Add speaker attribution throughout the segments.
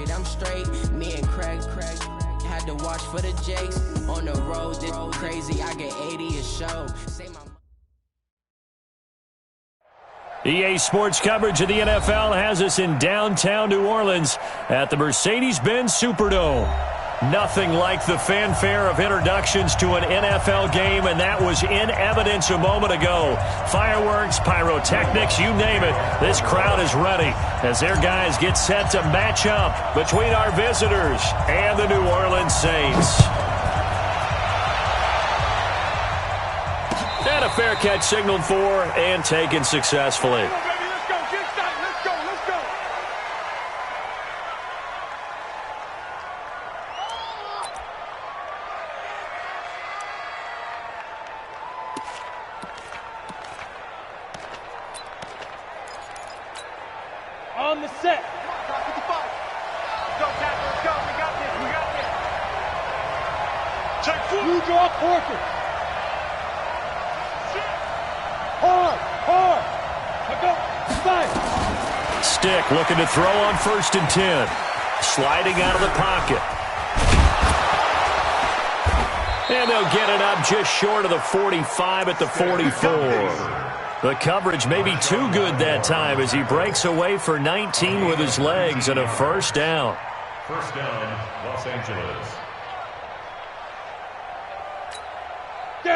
Speaker 1: straight, I'm straight. Me and Craig had to watch for the Jakes. On the road, this crazy, I get 80 a show.
Speaker 2: EA Sports coverage of the NFL has us in downtown New Orleans at the Mercedes-Benz Superdome. Nothing like the fanfare of introductions to an NFL game, and that was in evidence a moment ago. Fireworks, pyrotechnics, you name it. This crowd is ready as their guys get set to match up between our visitors and the New Orleans Saints. And a fair catch signaled for and taken successfully.
Speaker 3: On the set.
Speaker 4: Go, Cat, let's go. We got this. We got this. Check foot.
Speaker 3: You draw Porter. Hard. Let go. Five.
Speaker 2: Stick looking to throw on 1st and 10. Sliding out of the pocket. And they'll get it up just short of the 45 at the 44. The coverage may be too good that time as he breaks away for 19 with his legs and a first down.
Speaker 5: First down, Los Angeles.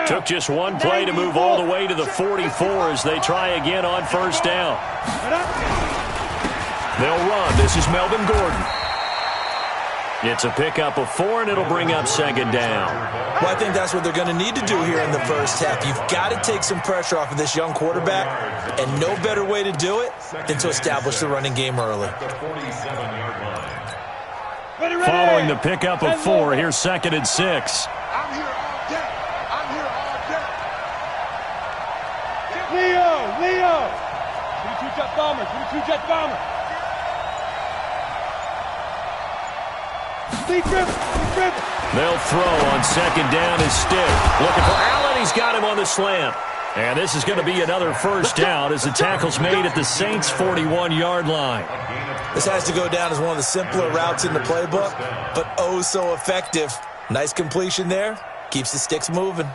Speaker 2: Took just one play to move all the way to the 44 as they try again on first down. They'll run. This is Melvin Gordon. It's a pickup of 4, and it'll bring up 2nd down.
Speaker 6: Well, I think that's what they're going to need to do here in the first half. You've got to take some pressure off of this young quarterback, and no better way to do it than to establish the running game early.
Speaker 2: Following the pickup of 4, here's 2nd and 6.
Speaker 4: I'm here all day. I'm here all day.
Speaker 3: Leo. 22-jet bomber. 22-jet bomber.
Speaker 2: They'll throw on 2nd down as Stick. Looking for Allen. He's got him on the slant. And this is going to be another first down as the tackle's made at the Saints' 41-yard line.
Speaker 6: This has to go down as one of the simpler routes in the playbook, but oh so effective. Nice completion there. Keeps the sticks moving.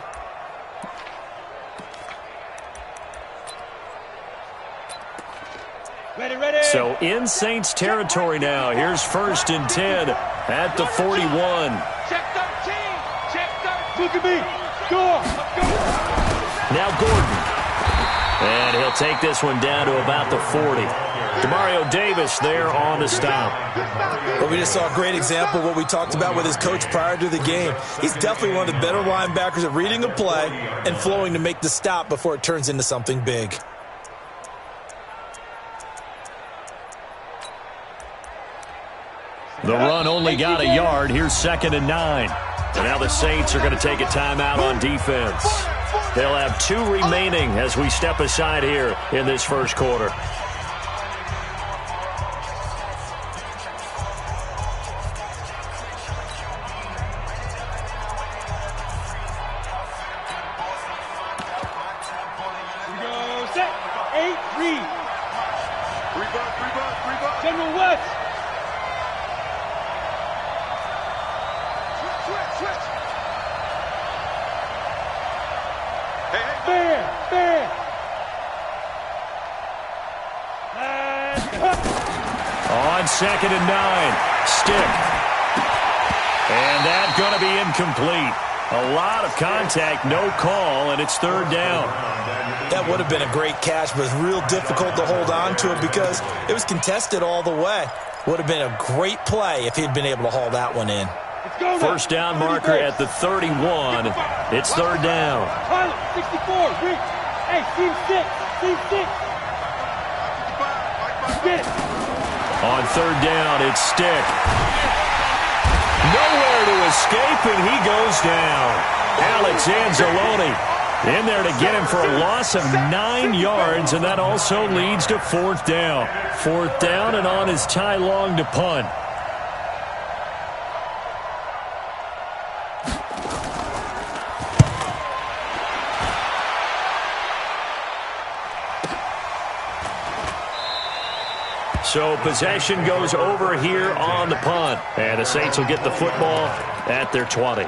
Speaker 3: Ready.
Speaker 2: So in Saints territory now. Here's 1st and 10 at the 41.
Speaker 4: Check 13. Check 13.
Speaker 3: Look at me. Go.
Speaker 2: Now Gordon. And he'll take this one down to about the 40. Demario Davis there on the stop.
Speaker 6: But we just saw a great example of what we talked about with his coach prior to the game. He's definitely one of the better linebackers at reading a play and flowing to make the stop before it turns into something big.
Speaker 2: The run only got a yard. Here's 2nd and 9. And now the Saints are going to take a timeout on defense. They'll have 2 remaining as we step aside here in this first quarter.
Speaker 3: Go set. 8-3.
Speaker 4: 3-buck.
Speaker 3: General West.
Speaker 4: Switch. Hey.
Speaker 3: Fair. And cut.
Speaker 2: On 2nd and 9. Stick. And that's going to be incomplete. A lot of contact, no call, and it's 3rd down.
Speaker 6: That would have been a great catch, but it's real difficult to hold on to it because it was contested all the way. Would have been a great play if he'd been able to haul that one in.
Speaker 2: First down marker at the 31. It's 3rd down.
Speaker 3: 64. Hey, team 6. Get it.
Speaker 2: On 3rd down, it's Stick. Nowhere to escape, and he goes down. Alex Anzalone in there to get him for a loss of 9 yards, and that also leads to 4th down. 4th down, and on is Ty Long to punt. So possession goes over here on the punt. And the Saints will get the football at their 20.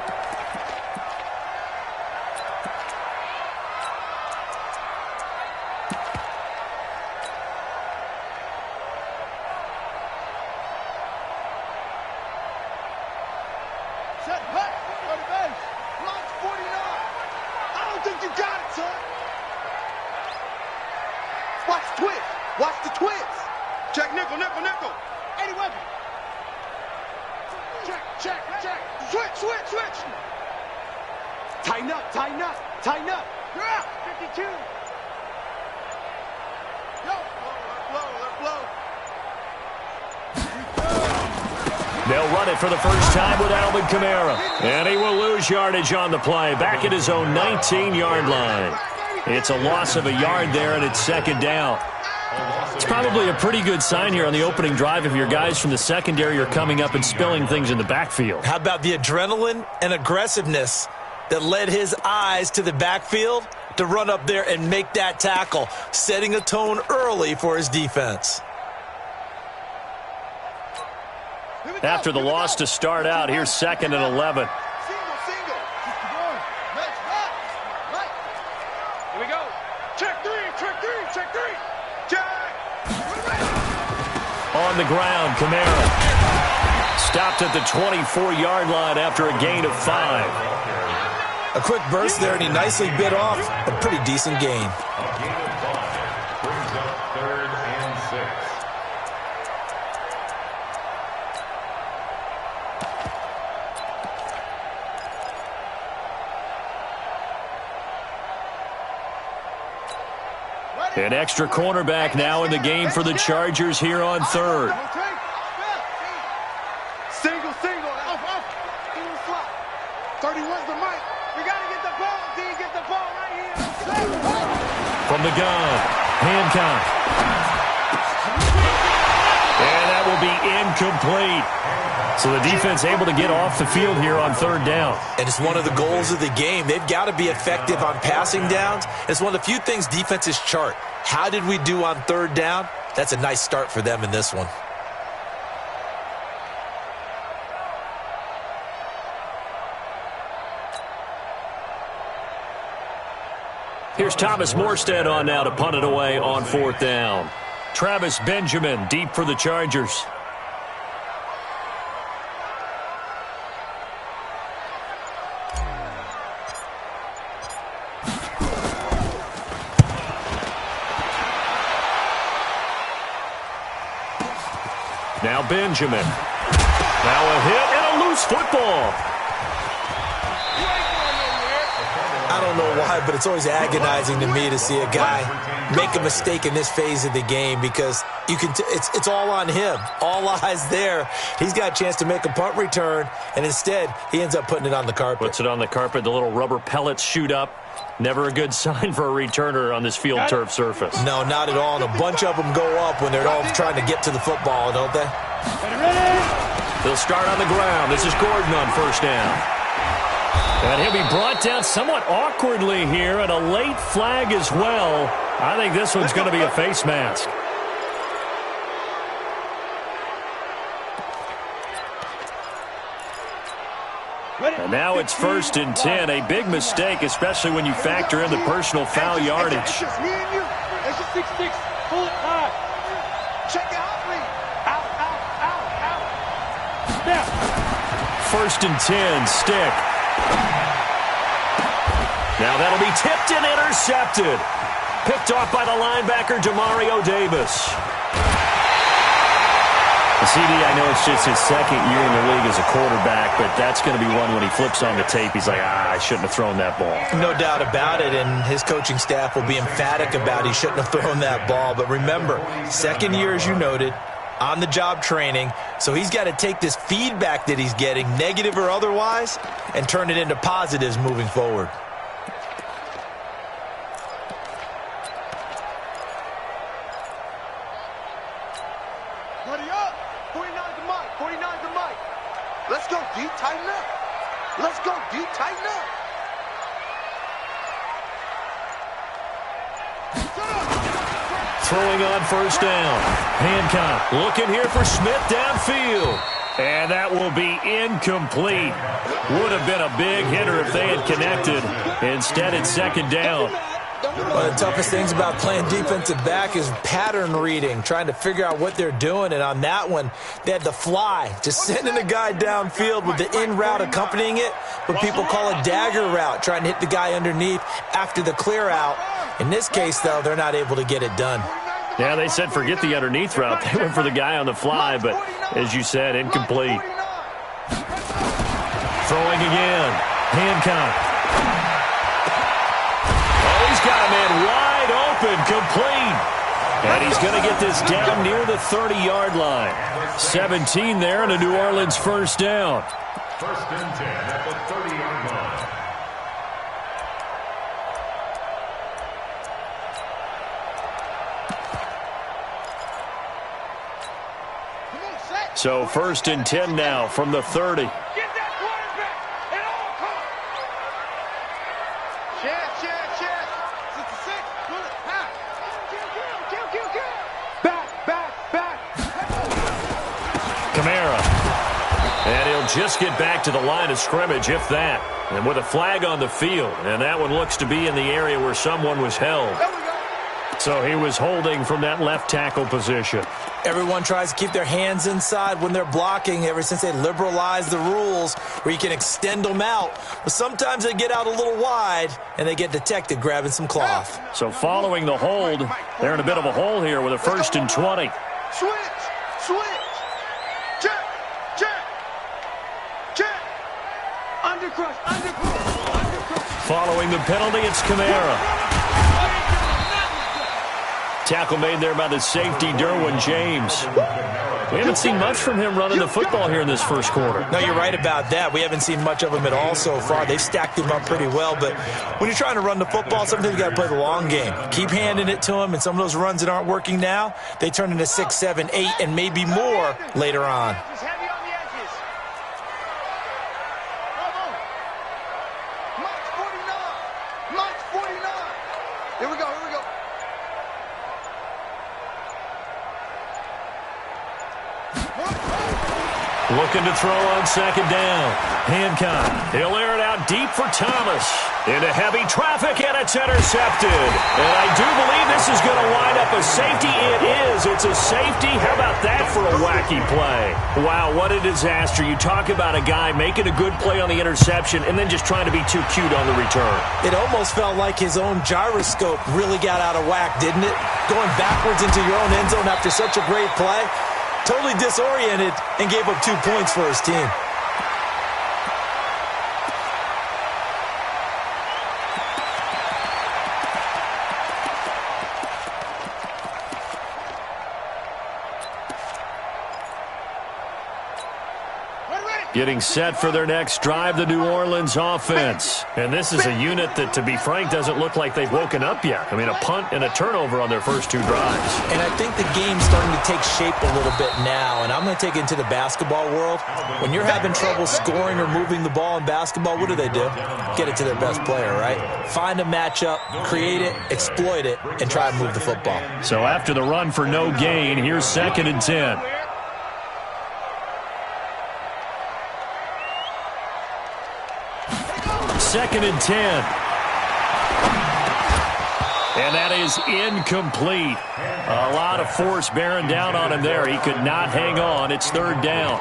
Speaker 2: They'll run it for the first time with Alvin Kamara. And he will lose yardage on the play, back at his own 19-yard line. It's a loss of a yard there, and it's second down. It's probably a pretty good sign here on the opening drive if your guys from the secondary are coming up and spilling things in the backfield.
Speaker 6: How about the adrenaline and aggressiveness that led his eyes to the backfield to run up there and make that tackle, setting a tone early for his defense.
Speaker 2: After the loss to start out, here's 2nd and 11.
Speaker 4: Here we go. Check three. Check.
Speaker 2: On the ground, Kamara. Stopped at the 24-yard line after a gain of 5.
Speaker 6: A quick burst there, and he nicely bit off a pretty decent gain.
Speaker 5: A gain of 5 brings up 3rd and 6.
Speaker 2: An extra cornerback now in the game for the Chargers here on 3rd.
Speaker 4: Single. Off. Single slot. 31's the mic. We got to get the ball. D, get the ball right here.
Speaker 2: From the gun, Hancock. And that will be incomplete. So the defense able to get off the field here on 3rd down.
Speaker 6: And it's one of the goals of the game. They've got to be effective on passing downs. It's one of the few things defenses chart. How did we do on 3rd down? That's a nice start for them in this one.
Speaker 2: Here's Thomas Morstead on now to punt it away on 4th down. Travis Benjamin deep for the Chargers. Now Benjamin. Now a hit and a loose football.
Speaker 6: I don't know why, but it's always agonizing to me to see a guy make a mistake in this phase of the game because you can. It's all on him. All eyes there. He's got a chance to make a punt return, and instead he ends up putting it on the carpet.
Speaker 2: Puts it on the carpet. The little rubber pellets shoot up. Never a good sign for a returner on this field turf surface.
Speaker 6: No, not at all. And a bunch of them go up when they're all trying to get to the football, don't they?
Speaker 2: They'll start on the ground. This is Gordon on 1st down. And he'll be brought down somewhat awkwardly here, and a late flag as well. I think this one's going to be a face mask. And now it's 1st and 10. A big mistake, especially when you factor in the personal foul yardage.
Speaker 3: It's just 6-6. Pull it high.
Speaker 4: Check it out, Lee. Out.
Speaker 3: Snap.
Speaker 2: 1st and 10, stick. Now that'll be tipped and intercepted. Picked off by the linebacker, Demario Davis. The CD, I know it's just his 2nd year in the league as a quarterback, but that's going to be one when he flips on the tape. He's like, I shouldn't have thrown that ball.
Speaker 6: No doubt about it, and his coaching staff will be emphatic about he shouldn't have thrown that ball. But remember, 2nd year, as you noted, on-the-job training, so he's got to take this feedback that he's getting, negative or otherwise, and turn it into positives moving forward.
Speaker 4: Buddy up. 49's the mic. 49's the mic. Let's go, D. Tighten up. Let's go, D. Tighten up.
Speaker 2: throwing on first down. Hancock looking here for Smith downfield. And that will be incomplete. Would have been a big hitter if they had connected. Instead, it's second down.
Speaker 6: One of the toughest things about playing defensive back is pattern reading, trying to figure out what they're doing. And on that one, they had the fly, just sending a guy downfield with the in route accompanying it, what people call a dagger route, trying to hit the guy underneath after the clear out. In this case, though, they're not able to get it done.
Speaker 2: Yeah, they said forget the underneath route. They went for the guy on the fly, but as you said, incomplete. Throwing again. Hancock. Oh, he's got a man wide open, complete. And he's going to get this down near the 30-yard line. 17 there and a New Orleans first down.
Speaker 5: First and 10 at the 30-yard line.
Speaker 2: So first and 10 now from the 30.
Speaker 3: Get that quarterback at all costs. Chance. 66. Pull it. Pass. Kill. Back.
Speaker 2: Kamara. And he'll just get back to the line of scrimmage, if that. And with a flag on the field. And that one looks to be in the area where someone was held. So he was holding from that left tackle position.
Speaker 6: Everyone tries to keep their hands inside when they're blocking ever since they liberalized the rules where you can extend them out. But sometimes they get out a little wide and they get detected grabbing some cloth.
Speaker 2: So following the hold, they're in a bit of a hole here with a first and 20.
Speaker 4: Switch. Check.
Speaker 3: Undercrush.
Speaker 2: Following the penalty, it's Kamara. Tackle made there by the safety, Derwin James. We haven't seen much from him running the football here in this first quarter.
Speaker 6: No, you're right about that. We haven't seen much of him at all so far. They've stacked him up pretty well, but when you're trying to run the football, sometimes you got to play the long game. Keep handing it to him, and some of those runs that aren't working now, they turn into 6, 7, 8, and maybe more later on.
Speaker 3: Just heavy on the edges.
Speaker 4: Mike's 49. Here we go.
Speaker 2: Looking to throw on second down. Hancock. He'll air it out deep for Thomas. Into heavy traffic, and it's intercepted. And I do believe this is going to wind up a safety. It is. It's a safety. How about that for a wacky play? Wow, what a disaster. You talk about a guy making a good play on the interception and then just trying to be too cute on the return.
Speaker 6: It almost felt like his own gyroscope really got out of whack, didn't it? Going backwards into your own end zone after such a great play. Totally disoriented and gave up 2 points for his team.
Speaker 2: Getting set for their next drive, the New Orleans offense. And this is a unit that, to be frank, doesn't look like they've woken up yet. I mean, a punt and a turnover on their first 2 drives.
Speaker 6: And I think the game's starting to take shape a little bit now, and I'm going to take it into the basketball world. When you're having trouble scoring or moving the ball in basketball, what do? Get it to their best player, right? Find a matchup, create it, exploit it, and try and move the football.
Speaker 2: So after the run for no gain, here's second and 10. Second and 10. And that is incomplete. A lot of force bearing down on him there. He could not hang on. It's third down.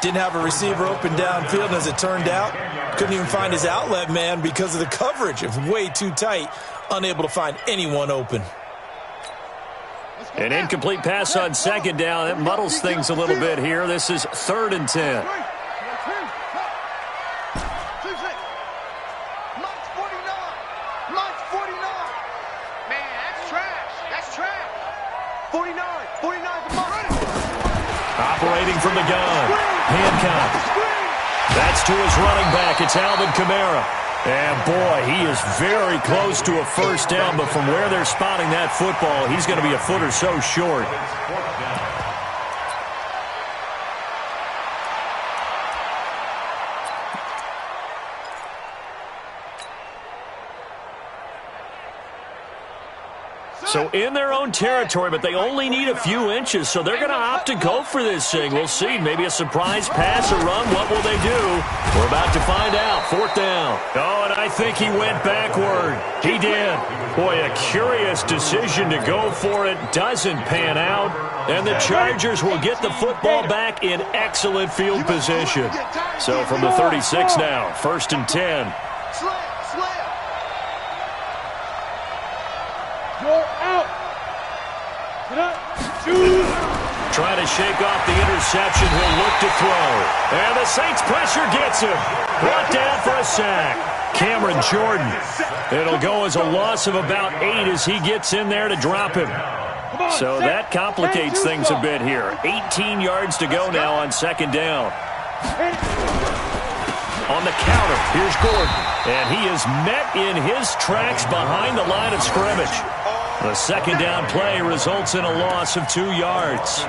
Speaker 6: Didn't have a receiver open downfield, as it turned out. Couldn't even find his outlet man because of the coverage. It was way too tight. Unable to find anyone open.
Speaker 2: An incomplete pass on second down. It muddles things a little bit here. This is third and 10. Operating from the gun. Hancock. That's to his running back. It's Alvin Kamara. And, boy, he is very close to a first down, but from where they're spotting that football, he's going to be a foot or so short. So in their own territory, but they only need a few inches, so they're going to opt to go for this thing. We'll see. Maybe a surprise pass or run. What will they do? We're about to find out. 4th down. Oh, and I think he went backward. He did. Boy, a curious decision to go for it. Doesn't pan out. And the Chargers will get the football back in excellent field position. So from the 36 now, 1st and 10.
Speaker 3: You're out. Get up.
Speaker 2: Trying to shake off the interception. He'll look to throw. And the Saints pressure gets him. Brought down for a sack. Cameron Jordan. It'll go as a loss of about 8 as he gets in there to drop him. So that complicates things a bit here. 18 yards to go now on 2nd down. On the counter, here's Gordon. And he is met in his tracks behind the line of scrimmage. The 2nd down play results in a loss of 2 yards.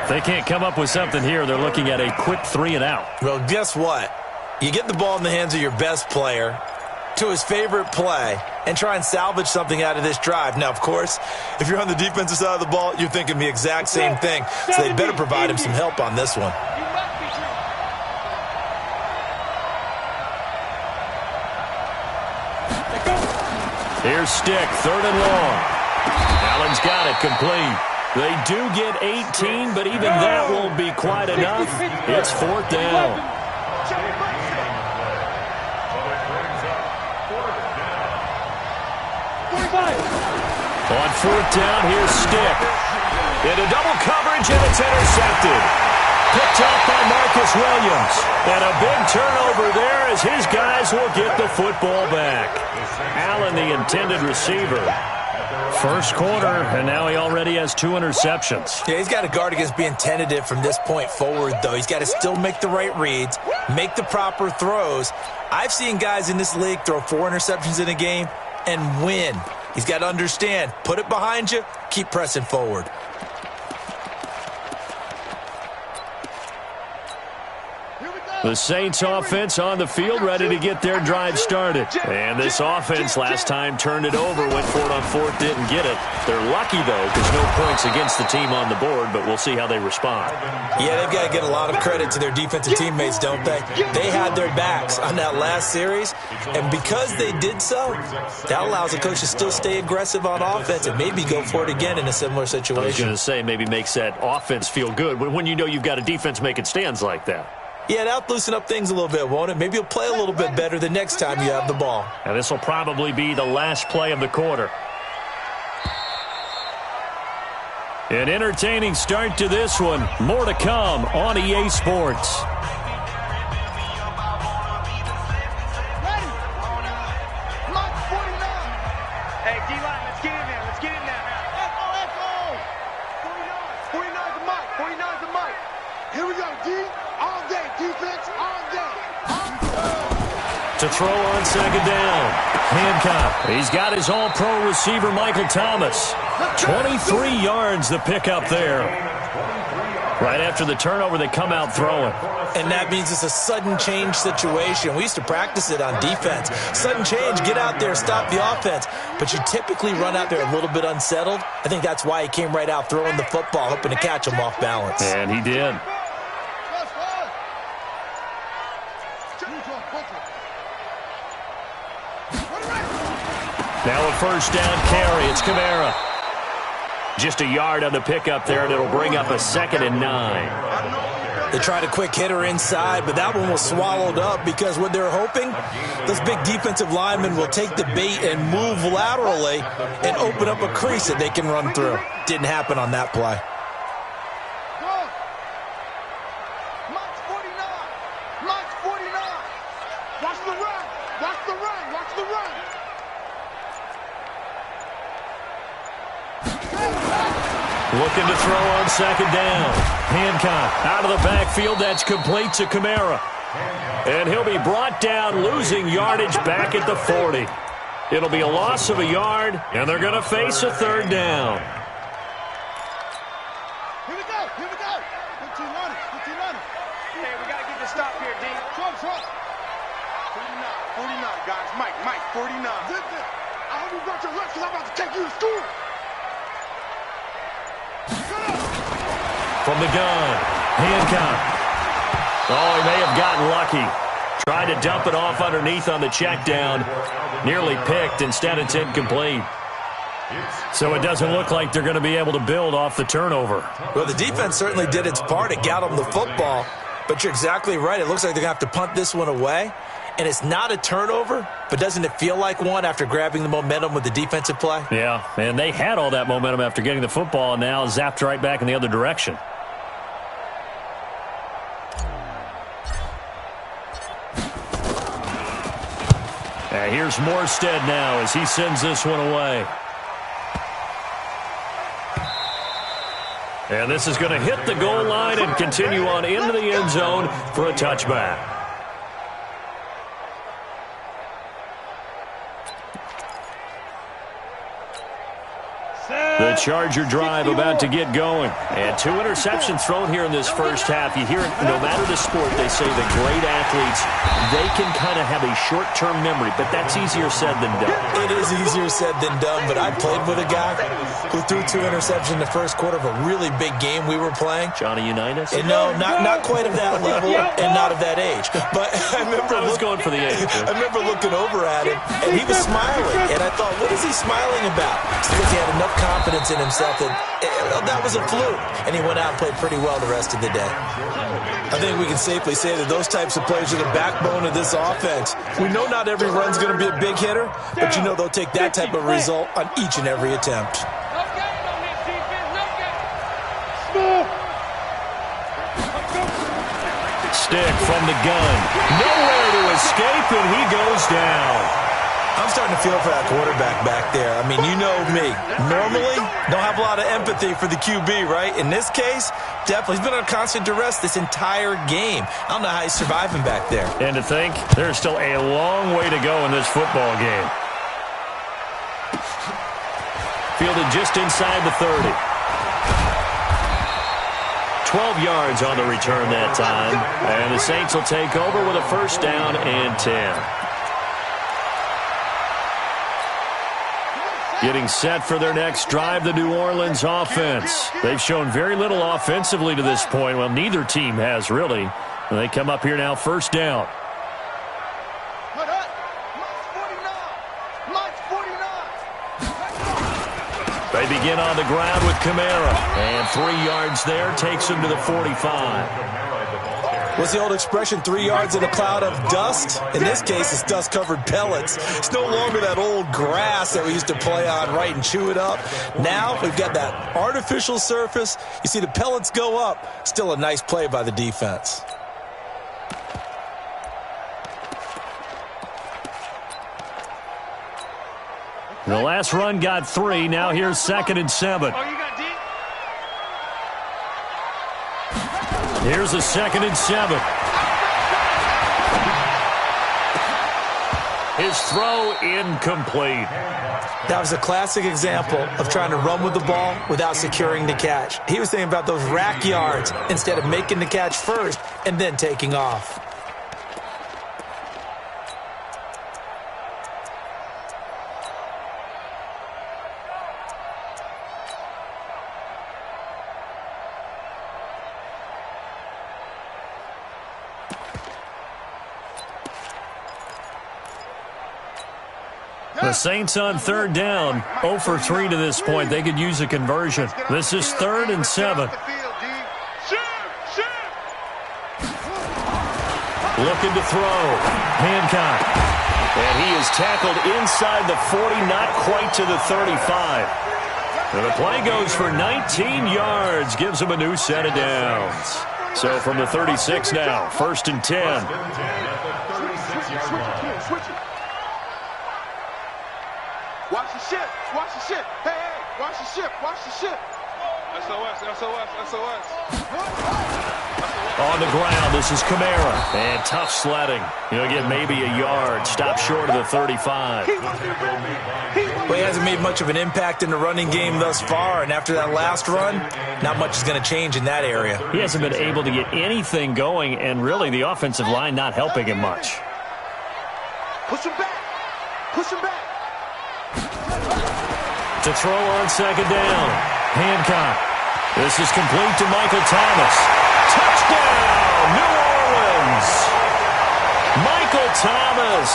Speaker 2: If they can't come up with something here, they're looking at a quick 3 and out.
Speaker 6: Well, guess what? You get the ball in the hands of your best player to his favorite play and try and salvage something out of this drive. Now, of course, if you're on the defensive side of the ball, you're thinking the exact same thing. So they better provide him some help on this one.
Speaker 2: Here's Stick, 3rd and long. Allen's got it complete. They do get 18, but even that won't be quite enough. It's 4th down. On 4th down, here's Stick. Into double coverage, and it's intercepted. Picked off by Marcus Williams. And a big turnover there as his guys will get the football back. Allen, the intended receiver. First quarter, and now he already has 2 interceptions.
Speaker 6: Yeah, he's got to guard against being tentative from this point forward, though. He's got to still make the right reads, make the proper throws. I've seen guys in this league throw 4 interceptions in a game and win. He's got to understand, put it behind you, keep pressing forward.
Speaker 2: The Saints offense on the field, ready to get their drive started. And this offense last time turned it over, went for it on 4th, didn't get it. They're lucky, though, because no points against the team on the board, but we'll see how they respond.
Speaker 6: Yeah, they've got to get a lot of credit to their defensive teammates, don't they? They had their backs on that last series, and because they did so, that allows the coach to still stay aggressive on offense and maybe go for it again in a similar situation.
Speaker 2: I was going to say, maybe makes that offense feel good when you know you've got a defense making stands like that.
Speaker 6: Yeah, that'll loosen up things a little bit, won't it? Maybe you'll play a little bit better the next time you have the ball.
Speaker 2: And this will probably be the last play of the quarter. An entertaining start to this one. More to come on EA Sports.
Speaker 3: Hey, D-line, let's get in there. Let's get in there. Echo. 49's the mic. 49's the mic.
Speaker 4: Here we go, D. All day. Defense all day.
Speaker 2: To throw on 2nd down. Hancock. He's got his all-pro receiver, Michael Thomas. 23 yards the pickup there. Right after the turnover, they come out throwing.
Speaker 6: And that means it's a sudden change situation. We used to practice it on defense. Sudden change, get out there, stop the offense. But you typically run out there a little bit unsettled. I think that's why he came right out throwing the football, hoping to catch him off balance.
Speaker 2: And he did. Now a 1st down carry. It's Kamara. Just a yard on the pickup there, and it'll bring up a 2nd and 9.
Speaker 6: They tried a quick hitter inside, but that one was swallowed up because what they're hoping, those big defensive linemen will take the bait and move laterally and open up a crease that they can run through. Didn't happen on that play.
Speaker 4: Mike's 49. Mike's 49. Watch the run. Watch the run. Watch the run.
Speaker 2: Looking to throw on 2nd down. Hancock out of the backfield. That's complete to Kamara. And he'll be brought down, losing yardage back at the 40. It'll be a loss of a yard, and they're going to face a 3rd down.
Speaker 3: Here we go. 15 runners. Hey, we got to get the stop here, D. Trump.
Speaker 4: 49, guys. Mike, 49.
Speaker 3: Zip it.
Speaker 4: I hope you brought your lunch because I'm about to take you to school.
Speaker 2: from the gun. Hancock. Oh, he may have gotten lucky. Tried to dump it off underneath on the check down. Nearly picked. Instead, it's incomplete. So it doesn't look like they're going to be able to build off the turnover.
Speaker 6: Well, the defense certainly did its part. It got them the football. But you're exactly right. It looks like they're going to have to punt this one away. And it's not a turnover, but doesn't it feel like one after grabbing the momentum with the defensive play?
Speaker 2: Yeah, and they had all that momentum after getting the football and now zapped right back in the other direction. Here's Morstead now as he sends this one away. And this is going to hit the goal line and continue on into the end zone for a touchback. The Charger drive about to get going. And 2 interceptions thrown here in this first half. You hear it, no matter the sport, they say the great athletes, they can kind of have a short-term memory, but that's easier said than done.
Speaker 6: It is easier said than done, but I played with a guy who threw 2 interceptions in the first quarter of a really big game we were playing.
Speaker 2: Johnny Unitas?
Speaker 6: And no, not quite of that level and not of that age. But I remember
Speaker 2: going for the age.
Speaker 6: I remember looking over at him, and he was smiling. And I thought, what is he smiling about? It's because he had enough confidence in himself that was a fluke. And he went out and played pretty well the rest of the day. I think we can safely say that those types of plays are the backbone of this offense. We know not every run's going to be a big hitter, but you know they'll take that type of result on each and every attempt.
Speaker 2: Stick from the gun. Nowhere to escape, and he goes down.
Speaker 6: I'm starting to feel for that quarterback back there. I mean, you know me. Normally, don't have a lot of empathy for the QB, right? In this case, definitely. He's been under constant duress this entire game. I don't know how he's surviving back there.
Speaker 2: And to think, there's still a long way to go in this football game. Fielded just inside the 30. 12 yards on the return that time. And the Saints will take over with a first down and 10. Getting set for their next drive, the New Orleans offense. They've shown very little offensively to this point. Well, neither team has, really. And they come up here now, first down. They begin on the ground with Kamara. And 3 yards there takes them to the 45.
Speaker 6: What's the old expression, 3 yards in a cloud of dust? In this case, it's dust-covered pellets. It's no longer that old grass that we used to play on, right, and chew it up. Now we've got that artificial surface. You see the pellets go up. Still a nice play by the defense.
Speaker 2: The last run got 3. Now here's 2nd and 7. Here's a 2nd and 7. His throw incomplete.
Speaker 6: That was a classic example of trying to run with the ball without securing the catch. He was thinking about those rack yards instead of making the catch first and then taking off.
Speaker 2: The Saints on 3rd down, 0 for 3 to this point. They could use a conversion. This is 3rd and 7. Looking to throw. Hancock. And he is tackled inside the 40, not quite to the 35. And the play goes for 19 yards, gives him a new set of downs. So from the 36 now, 1st and 10.
Speaker 4: Watch the ship. Watch the ship. Hey, hey, watch the ship. Watch the ship. SOS, SOS, SOS.
Speaker 2: On the ground, this is Kamara. And tough sledding. He'll get maybe a yard. Stop short of the 35.
Speaker 6: Well, he hasn't made much of an impact in the running game thus far. And after that last run, not much is going to change in that area.
Speaker 2: He hasn't been able to get anything going. And really, the offensive line not helping him much.
Speaker 4: Push him back. Push him back.
Speaker 2: To throw on 2nd down. Hancock. This is complete to Michael Thomas. Touchdown, New Orleans. Michael Thomas,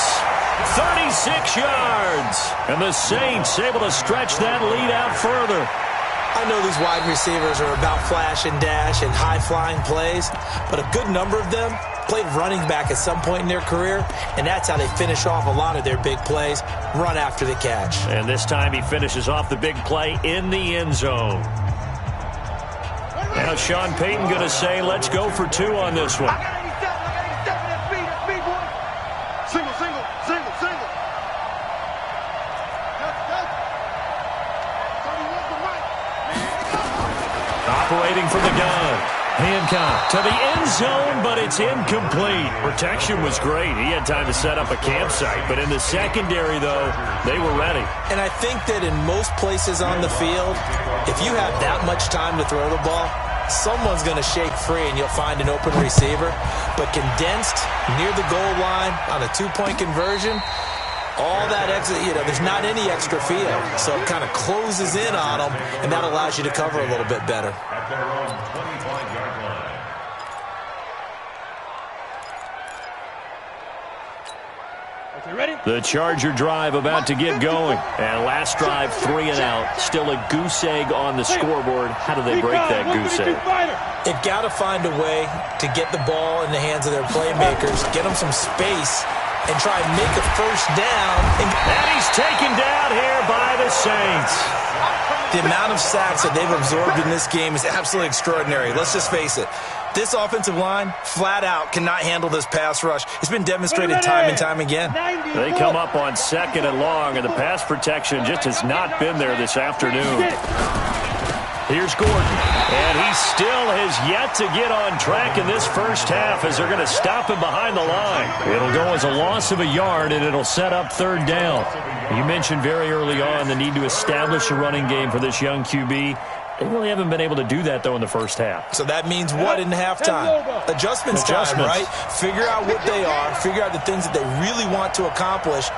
Speaker 2: 36 yards. And the Saints able to stretch that lead out further.
Speaker 6: I know these wide receivers are about flash and dash and high-flying plays, but a good number of them played running back at some point in their career, and that's how they finish off a lot of their big plays, run after the catch.
Speaker 2: And this time he finishes off the big play in the end zone. Now Sean Payton going to say, let's go for 2 on this one.
Speaker 3: I got 87, that's speed, boy. Single, single, single, single.
Speaker 2: Operating from the gun. Hancock to the end zone, but it's incomplete. Protection was great. He had time to set up a campsite, but in the secondary, though, they were ready.
Speaker 6: And I think that in most places on the field, if you have that much time to throw the ball, someone's going to shake free and you'll find an open receiver. But condensed near the goal line on a 2-point conversion, all that extra, there's not any extra field. So it kind of closes in on them, and that allows you to cover a little bit better.
Speaker 5: At their own 25-yard line.
Speaker 3: Okay, ready?
Speaker 2: The Charger drive about to get going. And last drive, 3 and out. Still a goose egg on the scoreboard. How do they break that goose egg?
Speaker 6: They've got to find a way to get the ball in the hands of their playmakers, get them some space, and try and make a first down.
Speaker 2: And he's taken down here by the Saints.
Speaker 6: The amount of sacks that they've absorbed in this game is absolutely extraordinary. Let's just face it. This offensive line, flat out, cannot handle this pass rush. It's been demonstrated time and time again.
Speaker 2: They come up on 2nd and long, and the pass protection just has not been there this afternoon. Here's Gordon, and he still has yet to get on track in this first half as they're going to stop him behind the line. It'll go as a loss of a yard, and it'll set up 3rd down. You mentioned very early on the need to establish a running game for this young QB. They really haven't been able to do that, though, in the first half.
Speaker 6: So that means what in halftime? Adjustments time, right? Figure out what they are, figure out the things that they really want to accomplish,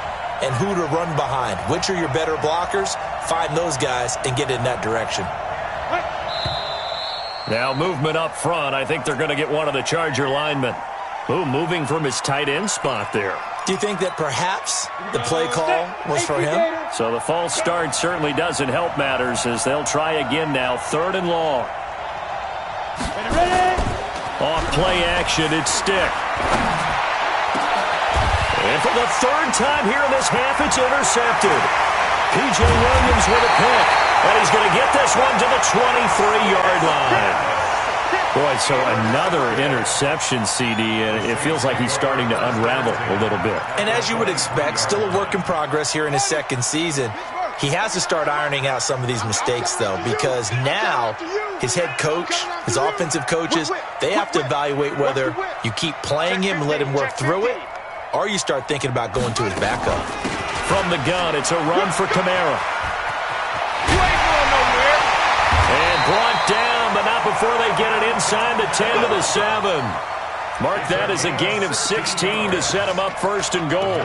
Speaker 6: and who to run behind. Which are your better blockers? Find those guys and get in that direction.
Speaker 2: Now movement up front. I think they're going to get one of the Charger linemen. Ooh, moving from his tight end spot there.
Speaker 6: Do you think that perhaps the play call was for him?
Speaker 2: So the false start certainly doesn't help matters as they'll try again now. 3rd and long. Off play action, it's Stick. And for the 3rd time here in this half, it's intercepted. P.J. Williams with a pick. And he's going to get this one to the 23-yard line. Boy, so another interception, CD, and it feels like he's starting to unravel a little bit.
Speaker 6: And as you would expect, still a work in progress here in his 2nd season. He has to start ironing out some of these mistakes, though, because now his head coach, his offensive coaches, they have to evaluate whether you keep playing him and let him work through it, or you start thinking about going to his backup.
Speaker 2: From the gun, it's a run for Kamara. And brought down, but not before they get it inside the 10 to the 7. Mark that as a gain of 16 to set him up 1st and goal.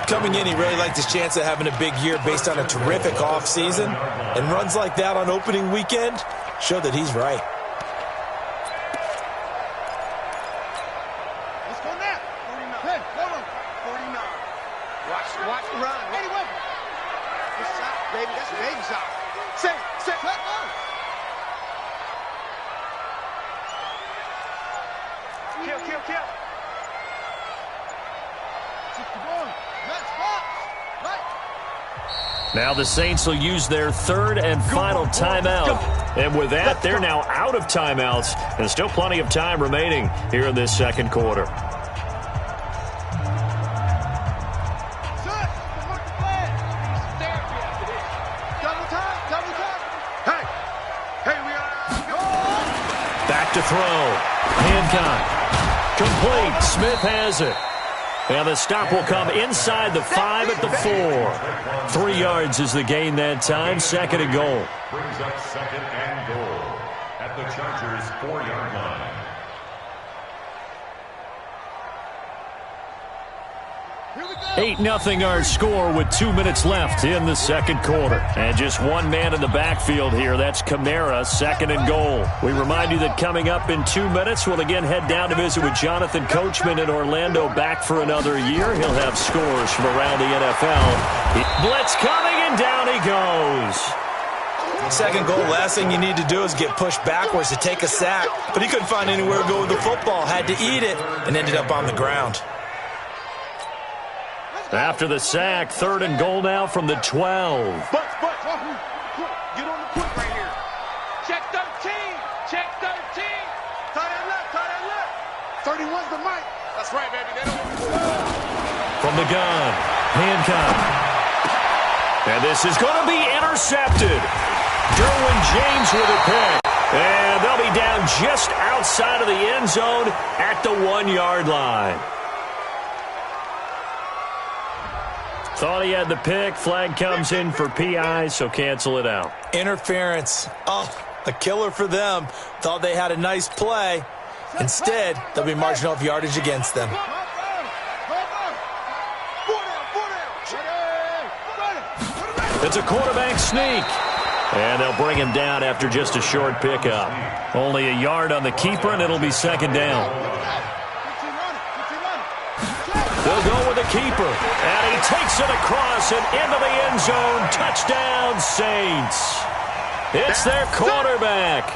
Speaker 6: Coming in, he really liked his chance of having a big year based on a terrific offseason. And runs like that on opening weekend show that he's right.
Speaker 3: Let's go now. 49. 49. Watch the run. Anyway. Good shot, baby. That's a baby shot. Set. Kill.
Speaker 2: Now the Saints will use their 3rd and final timeout. And with that, they're now out of timeouts. And still plenty of time remaining here in this 2nd quarter. Back to throw. Hancock. Complete. Smith has it. And the stop will come inside the 5 at the 4. 3 yards is the gain that time. 2nd and goal.
Speaker 5: Brings up 2nd and goal at the Chargers' 4-yard line.
Speaker 2: 8-0 our score with 2 minutes left in the second quarter. And just one man in the backfield here. That's Kamara, second and goal. We remind you that coming up in 2 minutes, we'll again head down to visit with Jonathan Coachman in Orlando, back for another year. He'll have scores from around the NFL. Blitz coming, and down he goes.
Speaker 6: Second goal, last thing you need to do is get pushed backwards to take a sack. But he couldn't find anywhere to go with the football, had to eat it, and ended up on the ground.
Speaker 2: After the sack, third and goal now from the 12.
Speaker 4: But, get on the quick right here. Check 13, check 13. Tie that left. 31's the mic. That's right, baby. They don't.
Speaker 2: From the gun, handcuff. And this is going to be intercepted. Derwin James with a pick. And they'll be down just outside of the end zone at the 1-yard line. Thought he had the pick. Flag comes in for PI, so cancel it out.
Speaker 6: Interference. Oh, a killer for them. Thought they had a nice play. Instead, they'll be marginal of yardage against them.
Speaker 2: It's a quarterback sneak. And they'll bring him down after just a short pickup. Only a yard on the keeper, and it'll be second down. They'll go with the keeper, and he takes it across and into the end zone. Touchdown, Saints. It's their quarterback,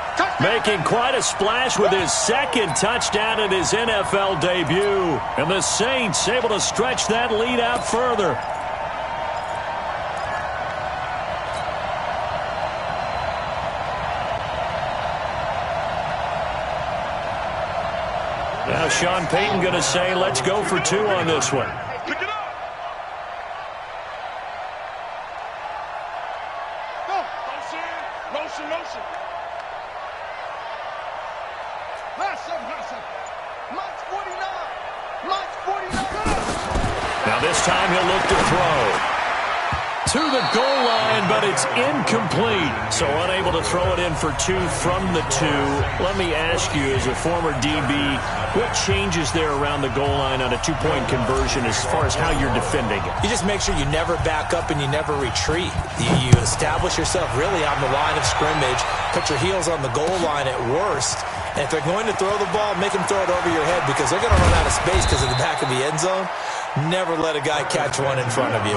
Speaker 2: making quite a splash with his second touchdown in his NFL debut. And the Saints able to stretch that lead out further. Now Sean Payton going to say, let's go for 2 on this one.
Speaker 4: Pick it up. Go. Motion. Mike's 49.
Speaker 2: Now this time he'll look to throw. To the goal line, but it's incomplete. So unable to throw it in for 2 from the 2. Let me ask you, as a former DB, what changes there around the goal line on a 2-point conversion as far as how you're defending it?
Speaker 6: You just make sure you never back up and you never retreat. You establish yourself really on the line of scrimmage, put your heels on the goal line at worst, and if they're going to throw the ball, make them throw it over your head because they're going to run out of space because of the back of the end zone. Never let a guy catch one in front of you.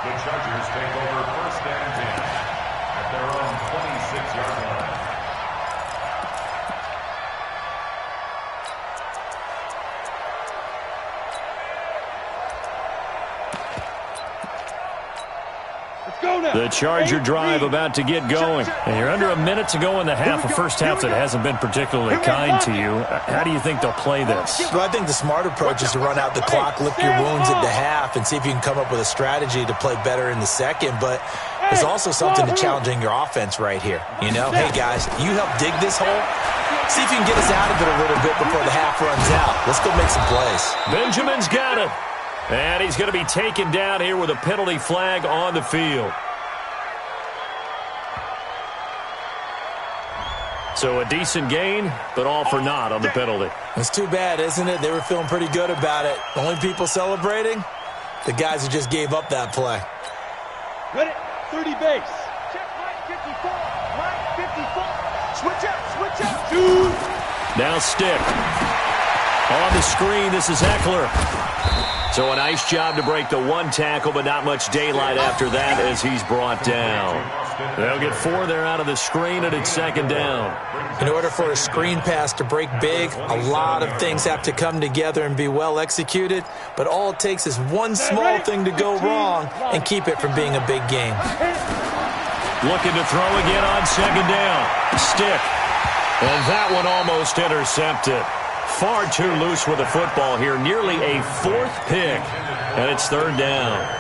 Speaker 5: The Chargers take over first and 10 at their own 26-yard line.
Speaker 2: The Charger drive about to get going. And you're under a minute to go in the half, a first half that hasn't been particularly kind to you. How do you think they'll play this?
Speaker 6: Well, I think the smart approach is to run out the clock, lick your wounds at the half, and see if you can come up with a strategy to play better in the second. But there's also something to challenging your offense right here. You know, hey, guys, you help dig this hole. See if you can get us out of it a little bit before the half runs out. Let's go make some plays.
Speaker 2: Benjamin's got it. And he's going to be taken down here with a penalty flag on the field. So a decent gain, but all for naught on the penalty.
Speaker 6: It's too bad, isn't it? They were feeling pretty good about it. The only people celebrating, the guys who just gave up that play.
Speaker 4: Ready? 30 base. Check Mike 54. Mike 54. Switch out. Dude.
Speaker 2: Now Stick. On the screen, this is Eckler. So a nice job to break the 1 tackle, but not much daylight after that as he's brought down. They'll get 4 there out of the screen, and it's second down.
Speaker 6: In order for a screen pass to break big, a lot of things have to come together and be well executed, but all it takes is one small thing to go wrong and keep it from being a big game.
Speaker 2: Looking to throw again on second down. Stick. And that one almost intercepted. Far too loose with the football here. Nearly a 4th pick. And it's third down.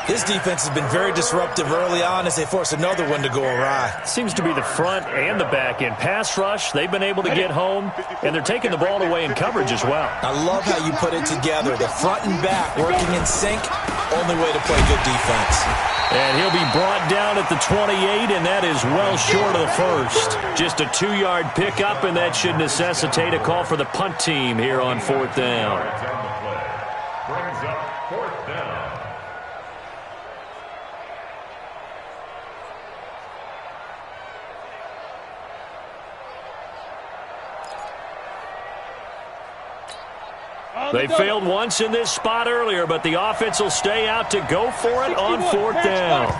Speaker 6: This defense has been very disruptive early on as they force another one to go awry.
Speaker 2: Seems to be the front and the back end. Pass rush, they've been able to get home, and they're taking the ball away in coverage as well.
Speaker 6: I love how you put it together. The front and back working in sync. Only way to play good defense.
Speaker 2: And he'll be brought down at the 28, and that is well short of the first. Just a 2-yard pickup, and that should necessitate a call for the punt team here on 4th down. They failed once in this spot earlier, but the offense will stay out to go for it on 4th down.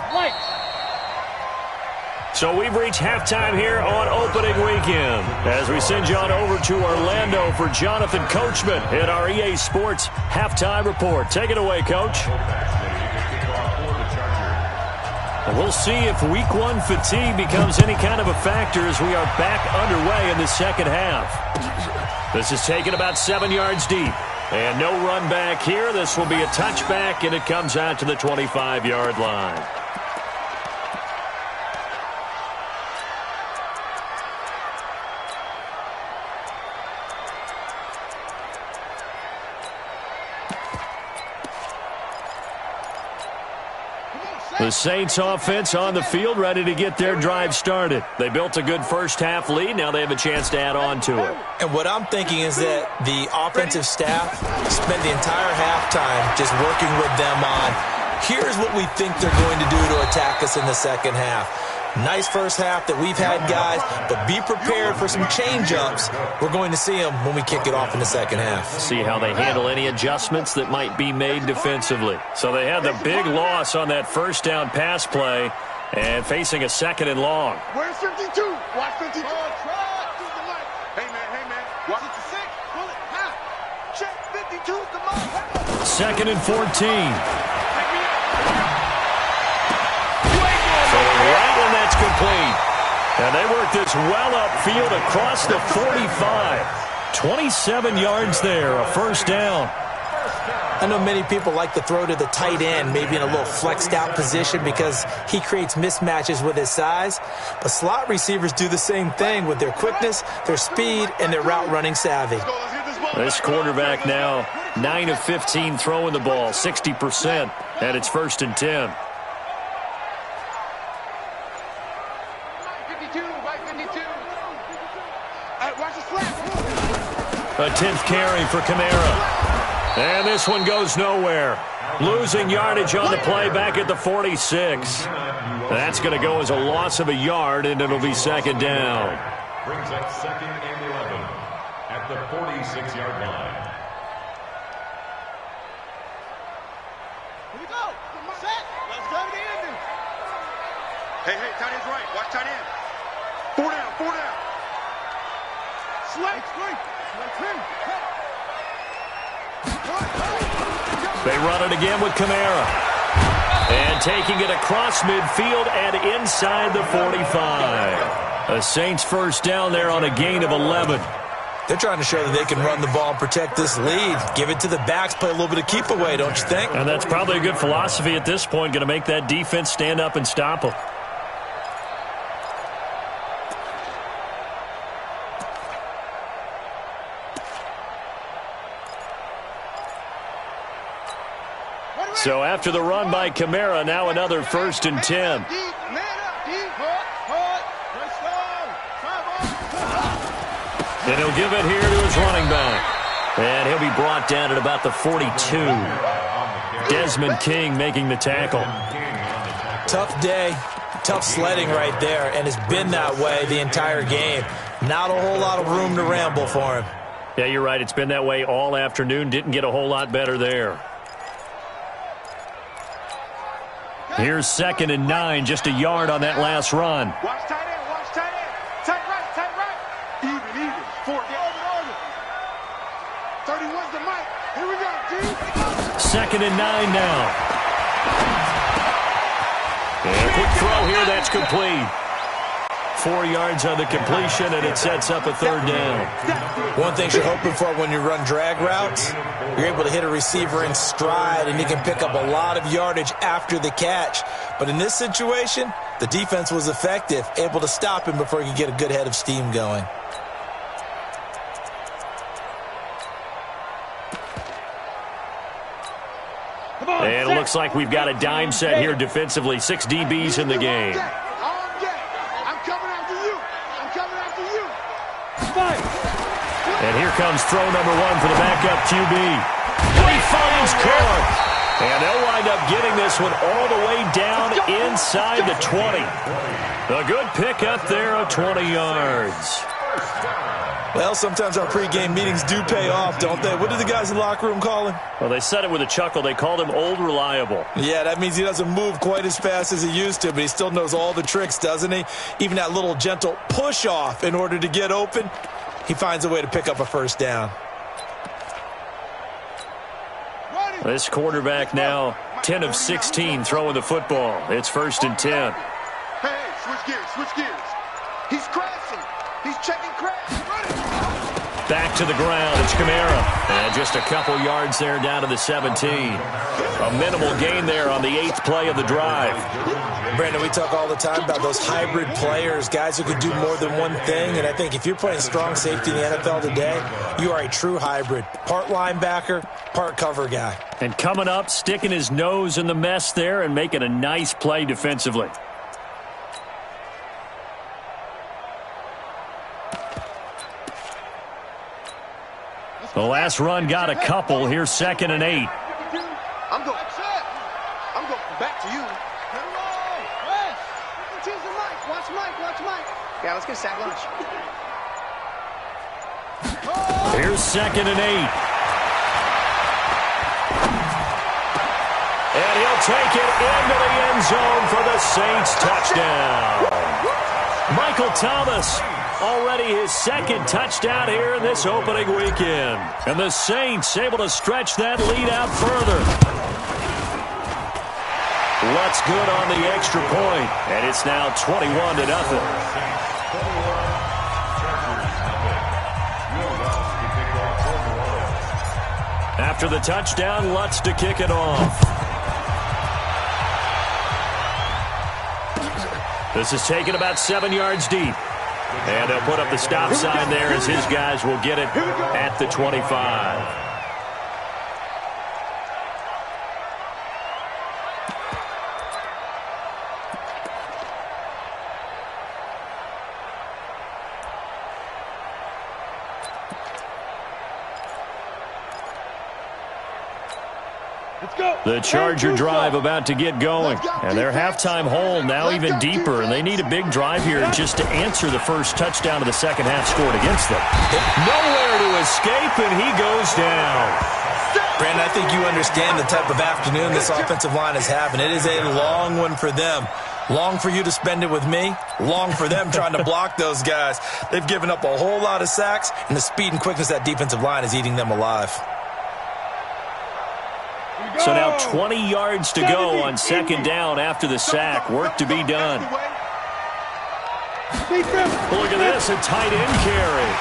Speaker 2: So we've reached halftime here on opening weekend as we send you on over to Orlando for Jonathan Coachman in our EA Sports halftime report. Take it away, Coach. And we'll see if Week 1 fatigue becomes any kind of a factor as we are back underway in the second half. This is taken about 7 yards deep. And no run back here. This will be a touchback, and it comes out to the 25-yard line. The Saints offense on the field, ready to get their drive started. They built a good first-half lead. Now they have a chance to add on to it.
Speaker 6: And what I'm thinking is that the offensive staff spent the entire halftime just working with them on, here's what we think they're going to do to attack us in the second half. Nice first half that we've had, guys, but be prepared for some change-ups. We're going to see them when we kick it off in the second half.
Speaker 2: See how they handle any adjustments that might be made defensively. So they had the big loss on that first down pass play and facing a 2nd and long.
Speaker 4: Where's 52? Watch 52. Hey, man. Watch it to 6. Pull it. Half. Check 52. Come on.
Speaker 2: 2nd and 14. Right, and that's complete. And they work this well upfield across the 45. 27 yards there, a first down.
Speaker 6: I know many people like to throw to the tight end, maybe in a little flexed out position because he creates mismatches with his size. But slot receivers do the same thing with their quickness, their speed, and their route running savvy.
Speaker 2: This quarterback now 9 of 15 throwing the ball, 60%, and it's 1st and 10. A 10th carry for Kamara. And this one goes nowhere. Losing yardage on the play back at the 46. That's going to go as a loss of a yard, and it'll be 2nd down.
Speaker 5: Brings up 2nd and 11 at the 46-yard line.
Speaker 4: Here we go. Set. Let's go to the ending. Hey, tight end's right. Watch tight end. 4 down. Slate.
Speaker 2: They run it again with Kamara. And taking it across midfield and inside the 45. A Saints first down there on a gain of 11.
Speaker 6: They're trying to show that they can run the ball and protect this lead. Give it to the backs, play a little bit of keep away, don't you think?
Speaker 2: And that's probably a good philosophy at this point. Going to make that defense stand up and stop them. So after the run by Kamara, now another 1st and 10. And he'll give it here to his running back. And he'll be brought down at about the 42. Desmond King making the tackle.
Speaker 6: Tough day, tough sledding right there, and it's been that way the entire game. Not a whole lot of room to ramble for him.
Speaker 2: Yeah, you're right. It's been that way all afternoon. Didn't get a whole lot better there. Here's 2nd and 9, just a yard on that last run.
Speaker 4: Watch tight end. Tight right. Even. 4 down. 31's the mic. Here we go, G.
Speaker 2: 2nd and 9 now. And a quick throw here, that's complete. 4 yards on the completion, and it sets up a 3rd down.
Speaker 6: One thing you're hoping for when you run drag routes, you're able to hit a receiver in stride, and you can pick up a lot of yardage after the catch. But in this situation, the defense was effective, able to stop him before he could get a good head of steam going.
Speaker 2: And it looks like we've got a dime set here defensively. 6 DBs in the game. And here comes throw number 1 for the backup QB. And he finds Clark. And they'll wind up getting this one all the way down inside the 20. A good pick up there of 20 yards.
Speaker 6: Well, sometimes our pregame meetings do pay off, don't they? What do the guys in the locker room call him?
Speaker 2: Well, they said it with a chuckle. They called him Old Reliable.
Speaker 6: Yeah, that means he doesn't move quite as fast as he used to, but he still knows all the tricks, doesn't he? Even that little gentle push-off in order to get open, he finds a way to pick up a first down.
Speaker 2: This quarterback now 10 of 16 throwing the football. It's 1st and 10.
Speaker 3: Hey, switch gears, switch gears. He's crashing. He's checking crash.
Speaker 2: Back to the ground. It's Kamara. And just a couple yards there down to the 17. A minimal gain there on the 8th play of the drive.
Speaker 6: Brandon, we talk all the time about those hybrid players, guys who can do more than one thing. And I think if you're playing strong safety in the NFL today, you are a true hybrid. Part linebacker, part cover guy.
Speaker 2: And coming up, sticking his nose in the mess there and making a nice play defensively. The last run got a couple. Here's 2nd and 8.
Speaker 3: I'm going back to you. Choose the mic. Watch Mike. Yeah, let's get a sack lunch.
Speaker 2: Here's 2nd and 8. And he'll take it into the end zone for the Saints touchdown. Michael Thomas, already his 2nd touchdown here in this opening weekend. And the Saints able to stretch that lead out further. Lutz good on the extra point, and it's now 21-0. After the touchdown, Lutz to kick it off. This is taken about 7 yards deep. And they'll put up the stop sign there as his guys will get it at the 25. The Charger drive about to get going. And their halftime hole now even deeper. And they need a big drive here just to answer the first touchdown of the second half scored against them. Nowhere to escape, and he goes down.
Speaker 6: Brandon, I think you understand the type of afternoon this offensive line is having. It is a long one for them. Long for you to spend it with me. Long for them trying to block those guys. They've given up a whole lot of sacks, and the speed and quickness of that defensive line is eating them alive.
Speaker 2: So now 20 yards to go on 2nd down after the sack. Work to be done. Look at this, a tight end carry.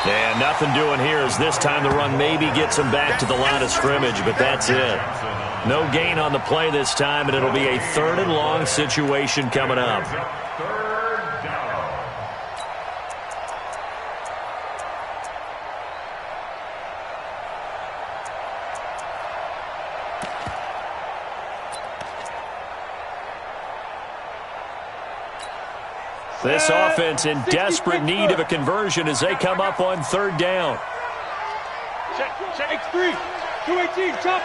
Speaker 2: And nothing doing here as this time the run maybe gets him back to the line of scrimmage, but that's it. No gain on the play this time, and it'll be a 3rd and long situation coming up. This offense in desperate need of a conversion as they come up on 3rd down.
Speaker 4: Check, X3, 218, chop.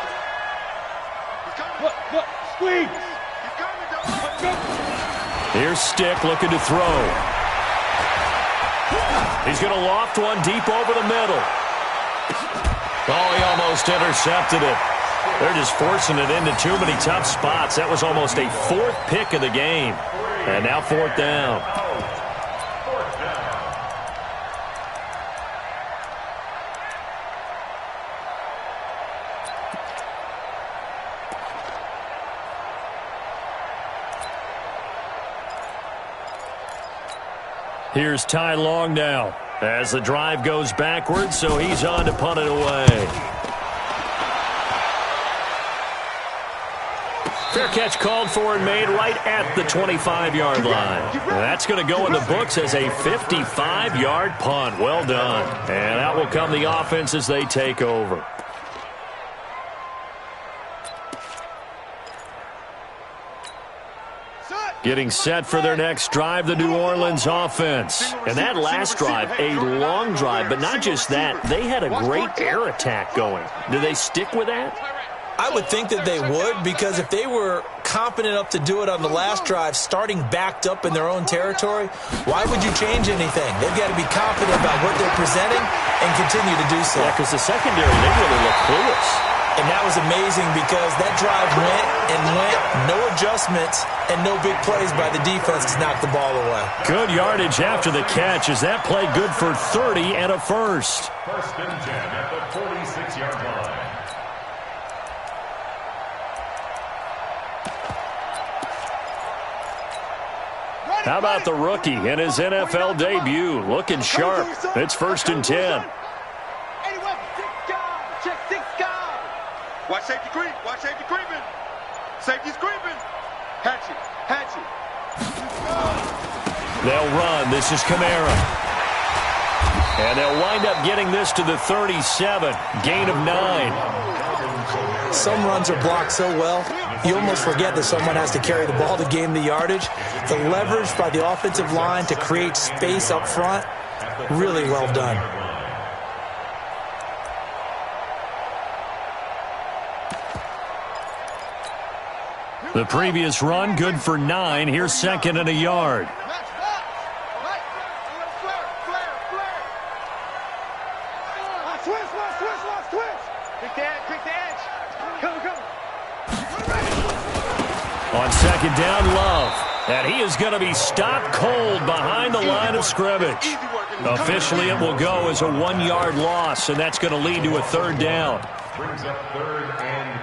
Speaker 4: Look, squeeze.
Speaker 2: Here's Stick looking to throw. He's going to loft one deep over the middle. Oh, he almost intercepted it. They're just forcing it into too many tough spots. That was almost a 4th pick of the game. And now 4th down. Here's Ty Long now as the drive goes backwards, so he's on to punt it away. Fair catch called for and made right at the 25-yard line. That's going to go in the books as a 55-yard punt. Well done. And out will come the offense as they take over. Getting set for their next drive, the New Orleans offense. And that last drive, a long drive, but not just that. They had a great air attack going. Do they stick with that?
Speaker 6: I would think that they would, because if they were confident enough to do it on the last drive, starting backed up in their own territory, why would you change anything? They've got to be confident about what they're presenting and continue to do so.
Speaker 2: Yeah, because the secondary, they really look clueless.
Speaker 6: And that was amazing because that drive went and went, no adjustments, and no big plays by the defense to knock the ball away.
Speaker 2: Good yardage after the catch. Is that play good for 30 and a first?
Speaker 5: First and 10 at the 46-yard line.
Speaker 2: How about the rookie in his NFL debut? Looking sharp. It's first and 10.
Speaker 4: Watch safety creep. Watch safety creeping. Safety's creeping. Hatch it. Hatch it.
Speaker 2: They'll run. This is Kamara. And they'll wind up getting this to the 37. Gain of 9.
Speaker 6: Some runs are blocked so well, you almost forget that someone has to carry the ball to gain the yardage. The leverage by the offensive line to create space up front, really well done.
Speaker 2: The previous run, good for 9. Here's second and a yard. On second down, Love. And he is going to be stopped cold behind the line of scrimmage. Officially, it will go as a 1-yard loss, and that's going to lead to a third down.
Speaker 5: Brings up third and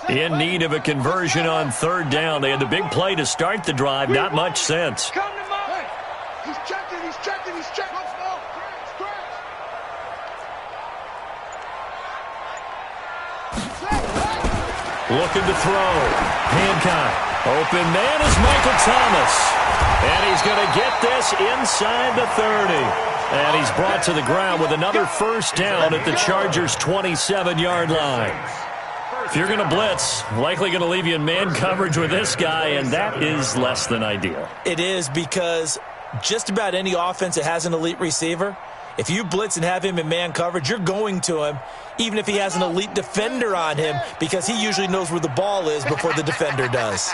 Speaker 2: 3. In need of a conversion on third down. They had the big play to start the drive. Not much sense.
Speaker 3: He's checking, he's checking, he's checking.
Speaker 2: Looking to throw. Hancock. Open man is Michael Thomas. And he's going to get this inside the 30. And he's brought to the ground with another first down at the Chargers' 27-yard line. If you're going to blitz, likely going to leave you in man coverage with this guy, and that is less than ideal.
Speaker 6: It is, because just about any offense that has an elite receiver, if you blitz and have him in man coverage, you're going to him, even if he has an elite defender on him, because he usually knows where the ball is before the defender does.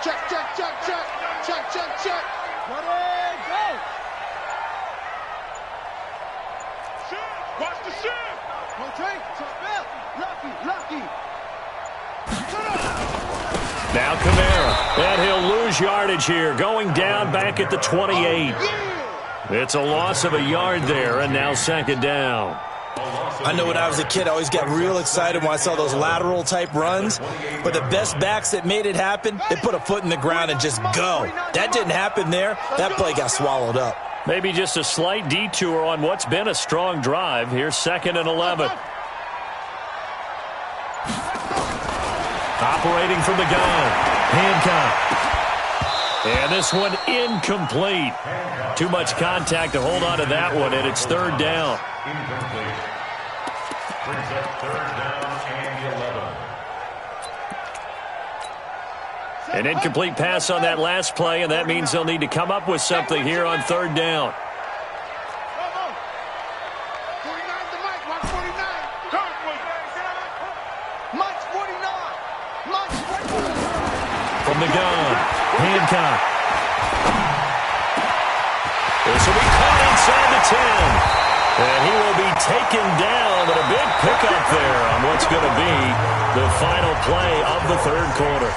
Speaker 3: Check, check, check, check, check, check, check. Ready, go.
Speaker 4: Shift. Watch the shift.
Speaker 3: Lucky.
Speaker 2: Now Kamara. And he'll lose yardage here, going down back at the 28. It's a loss of a yard there, and now second down.
Speaker 6: I know when I was a kid, I always got real excited when I saw those lateral-type runs. But the best backs that made it happen, they put a foot in the ground and just go. That didn't happen there. That play got swallowed up.
Speaker 2: Maybe just a slight detour on what's been a strong drive. Here's second and 11. Operating from the gun. Hancock. And this one incomplete. Too much contact to hold on to that one, and it's third down.
Speaker 5: incomplete. Brings up third down and 11.
Speaker 2: An incomplete pass on that last play, and that means they'll need to come up with something here on third down. From the gun, Hancock. This will be caught inside the 10. And he will be taken down, but a big pickup there on what's going to be the final play of the third quarter.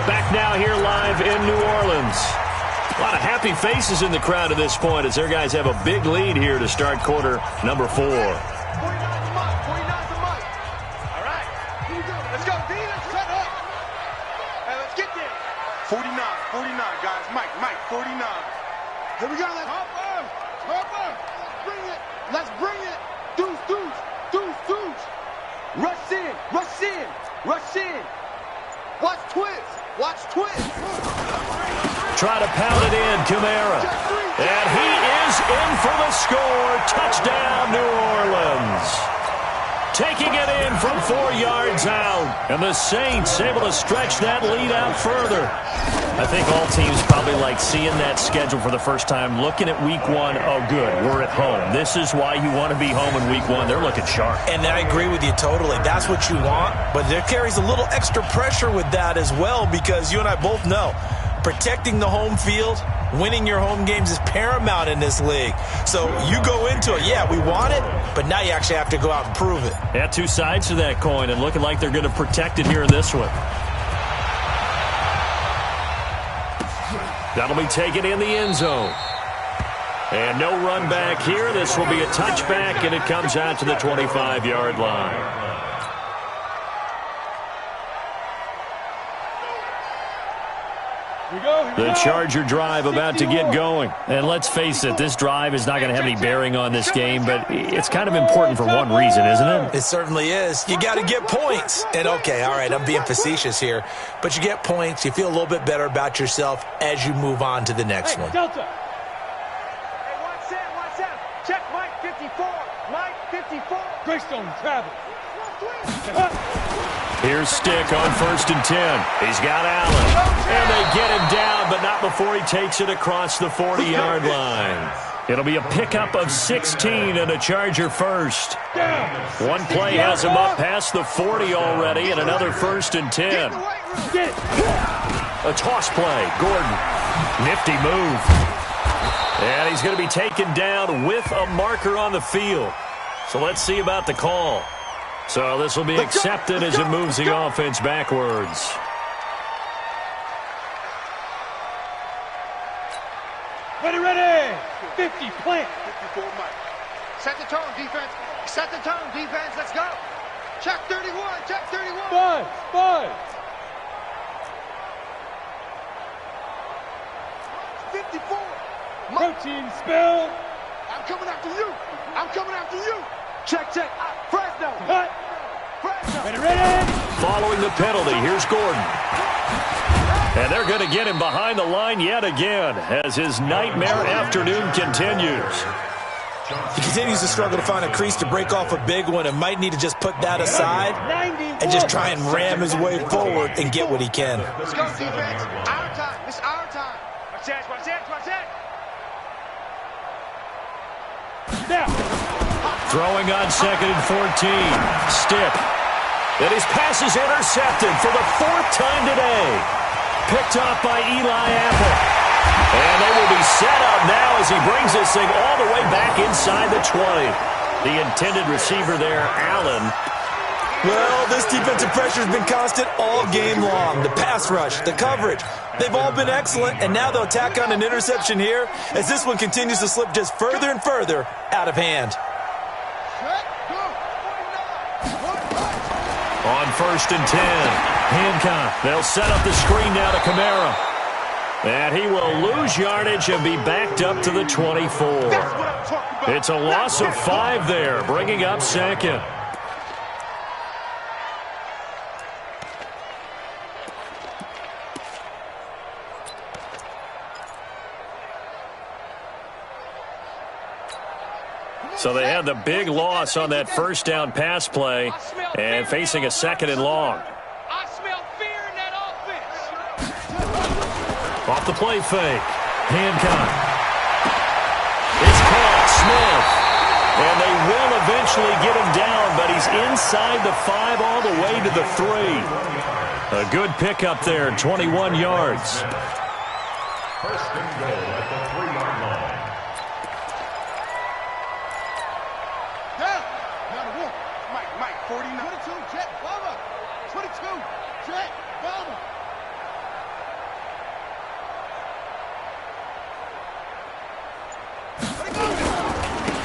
Speaker 2: Back now here live in New Orleans. A lot of happy faces in the crowd at this point as their guys have a big lead here to start quarter number 4.
Speaker 3: Here we go. Let's bring it. Deuce. Rush in. Watch twist.
Speaker 2: Try to pound it in, Kamara. And he is in for the score. Touchdown, New Orleans. taking it in from 4 yards out. And the Saints able to stretch that lead out further. I think all teams probably like seeing that schedule for the first time, looking at week 1. Oh, good, we're at home. This is why you want to be home in week 1. They're looking sharp.
Speaker 6: And I agree with you totally. That's what you want. But there carries a little extra pressure with that as well, because you and I both know protecting the home field, winning your home games is paramount in this league. So you go into it, yeah, we want it, but now you actually have to go out and prove it.
Speaker 2: Yeah, 2 sides to that coin, and looking like they're going to protect it here in this one. That'll be taken in the end zone. And no run back here. This will be a touchback, and it comes out to the 25-yard line. The Charger drive about to get going. And let's face it, this drive is not going to have any bearing on this game, but it's kind of important for one reason, isn't it?
Speaker 6: It certainly is. You got to get points. And okay, all right, I'm being facetious here, but you get points, you feel a little bit better about yourself as you move on to the next one.
Speaker 4: Delta. Hey, watch out. Check Mike 54. Mike 54. Greystone travel.
Speaker 2: Here's Stick on 1st and 10. He's got Allen. And they get him down, but not before he takes it across the 40-yard line. It'll be a pickup of 16 and a Charger first. One play has him up past the 40 already, and another 1st and 10. A toss play. Gordon. Nifty move. And he's going to be taken down with a marker on the field. So let's see about the call. So this will be accepted as it moves the offense backwards.
Speaker 4: Ready. 50, plant.
Speaker 3: 54, Mike. Set the tone, defense. Set the tone, defense. Let's go. Check 31. Check 31.
Speaker 4: 5.
Speaker 3: 54.
Speaker 4: Protein spill.
Speaker 3: I'm coming after you. Check. Fresno.
Speaker 4: Cut.
Speaker 3: Fresno.
Speaker 4: Ready.
Speaker 2: Following the penalty, here's Gordon. And they're going to get him behind the line yet again as his nightmare afternoon continues.
Speaker 6: He continues to struggle to find a crease to break off a big one and might need to just put that aside and just try and ram his way forward and get what he can.
Speaker 3: Let's go, defense. Our time. It's our time. Watch that.
Speaker 4: Now.
Speaker 2: Throwing on 2nd and 14. Stick. And his pass is intercepted for the 4th time today. Picked off by Eli Apple. And they will be set up now as he brings this thing all the way back inside the 20. The intended receiver there, Allen.
Speaker 6: Well, this defensive pressure has been constant all game long. The pass rush, the coverage, they've all been excellent, and now they'll tack on an interception here as this one continues to slip just further and further out of hand.
Speaker 2: On 1st and 10, Hancock. They'll set up the screen now to Kamara. And he will lose yardage and be backed up to the 24. It's a loss of 5 there, bringing up 2nd. So they had the big loss on that 1st down pass play and facing a 2nd and long.
Speaker 4: I smell fear in that offense.
Speaker 2: Off the play fake. Hancock. It's caught. Smith. And they will eventually get him down, but he's inside the 5 all the way to the 3. A good pickup there, 21 yards.
Speaker 5: 1st and goal at the 3-yard line.
Speaker 3: Mike, 49. 22, check, Bama. 22, check, Bama.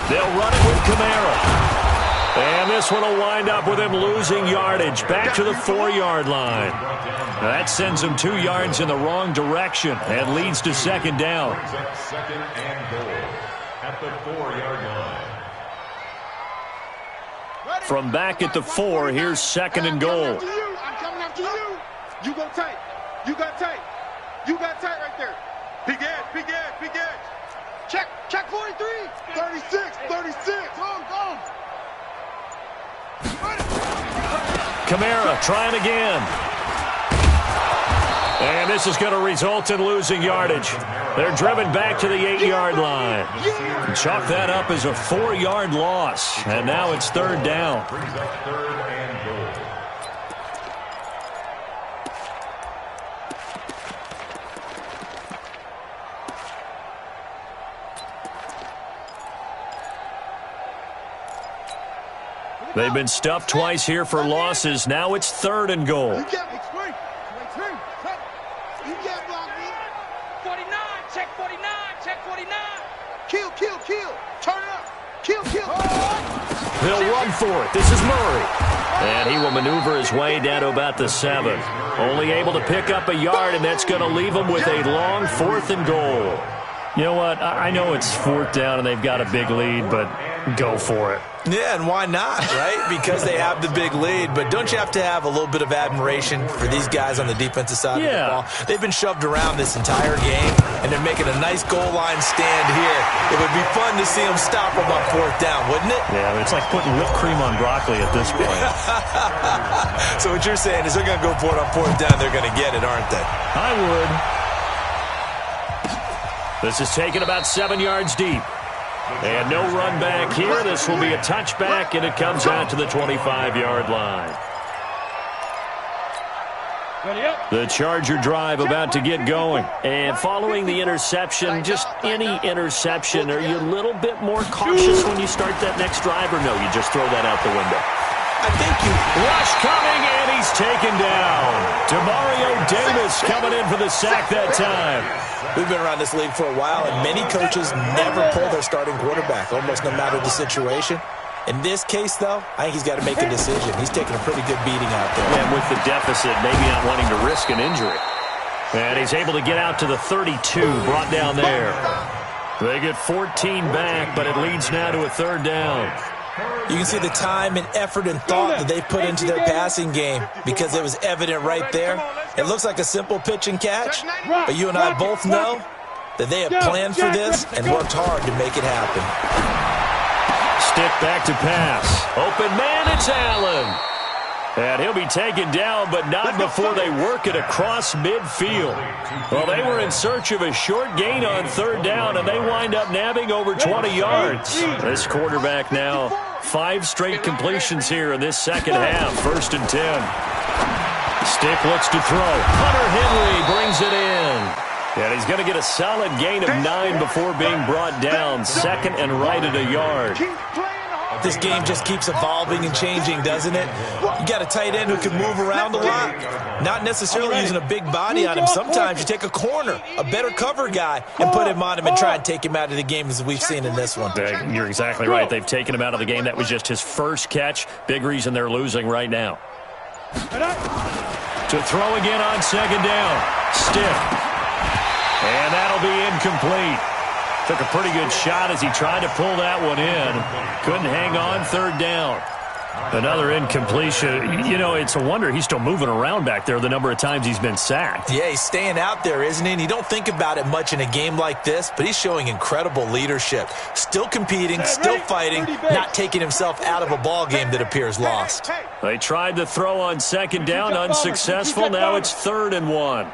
Speaker 2: They'll run it with Kamara. And this one will wind up with him losing yardage back to the 4-yard line. That sends him 2 yards in the wrong direction and leads to 2nd down.
Speaker 5: 2nd and goal at the 4-yard line.
Speaker 2: From back at the 4, here's 2nd and goal.
Speaker 3: I'm coming after you. You go tight. You got tight. You got tight right there. Big edge. Check 43. 36. Go.
Speaker 2: Kamara trying again. And this is going to result in losing yardage. They're driven back to the 8-yard line. Chalk that up as a 4-yard loss. And now it's third down. They've been stuffed twice here for losses. Now it's third and goal.
Speaker 4: You get me. 49, check 49, check 49. Kill. Turn it up. Kill.
Speaker 2: They'll run for it. This is Murray. And he will maneuver his way down to about the 7. Only able to pick up a yard, and that's going to leave him with a long 4th and goal. You know what? I know it's 4th down and they've got a big lead, but go for it.
Speaker 6: Yeah, and why not, right? Because they have the big lead. But don't you have to have a little bit of admiration for these guys on the defensive side of the ball? They've been shoved around this entire game, and they're making a nice goal line stand here. It would be fun to see them stop them on 4th down, wouldn't it?
Speaker 2: Yeah, it's like putting whipped cream on broccoli at this point.
Speaker 6: So what you're saying is they're going to go for it on 4th down. They're going to get it, aren't they?
Speaker 2: I would. This is taken about 7 yards deep. And no run back here. This will be a touchback, and it comes out to the 25-yard line. The Charger drive about to get going. And following the interception, just any interception, are you a little bit more cautious when you start that next drive, or no, you just throw that out the window?
Speaker 6: I think you...
Speaker 2: Rush coming, and he's taken down. Demario Davis coming in for the sack that time.
Speaker 6: We've been around this league for a while, and many coaches never pull their starting quarterback, almost no matter the situation. In this case, though, I think he's got to make a decision. He's taking a pretty good beating out there.
Speaker 2: And with the deficit, maybe not wanting to risk an injury. And he's able to get out to the 32, brought down there. They get 14 back, but it leads now to a third down.
Speaker 6: You can see the time and effort and thought that they put into their passing game because it was evident right there. It looks like a simple pitch and catch, but you and I both know that they have planned for this and worked hard to make it happen.
Speaker 2: Stick back to pass. Open man, it's Allen. And he'll be taken down, but not before they work it across midfield. Well, they were in search of a short gain on third down, and they wind up nabbing over 20 yards. This quarterback now, 5 straight completions here in this second half. 1st and 10. Stick looks to throw. Hunter Henry brings it in. And he's going to get a solid gain of 9 before being brought down. 2nd and right at a yard.
Speaker 6: This game just keeps evolving and changing, doesn't it? You got a tight end who can move around a lot, not necessarily using a big body on him. Sometimes you take a corner, a better cover guy, and put him on him and try and take him out of the game, as we've seen in this one.
Speaker 2: You're exactly right. They've taken him out of the game. That was just his first catch. Big reason they're losing right now. To throw again on 2nd down. Stick. And that'll be incomplete. Took a pretty good shot as he tried to pull that one in. Couldn't hang on. 3rd down. Another incompletion. You know, it's a wonder he's still moving around back there the number of times he's been sacked.
Speaker 6: Yeah, he's staying out there, isn't he? And you don't think about it much in a game like this, but he's showing incredible leadership. Still competing, still fighting, not taking himself out of a ball game that appears lost.
Speaker 2: They tried to throw on 2nd down, unsuccessful. Now it's 3rd and 1.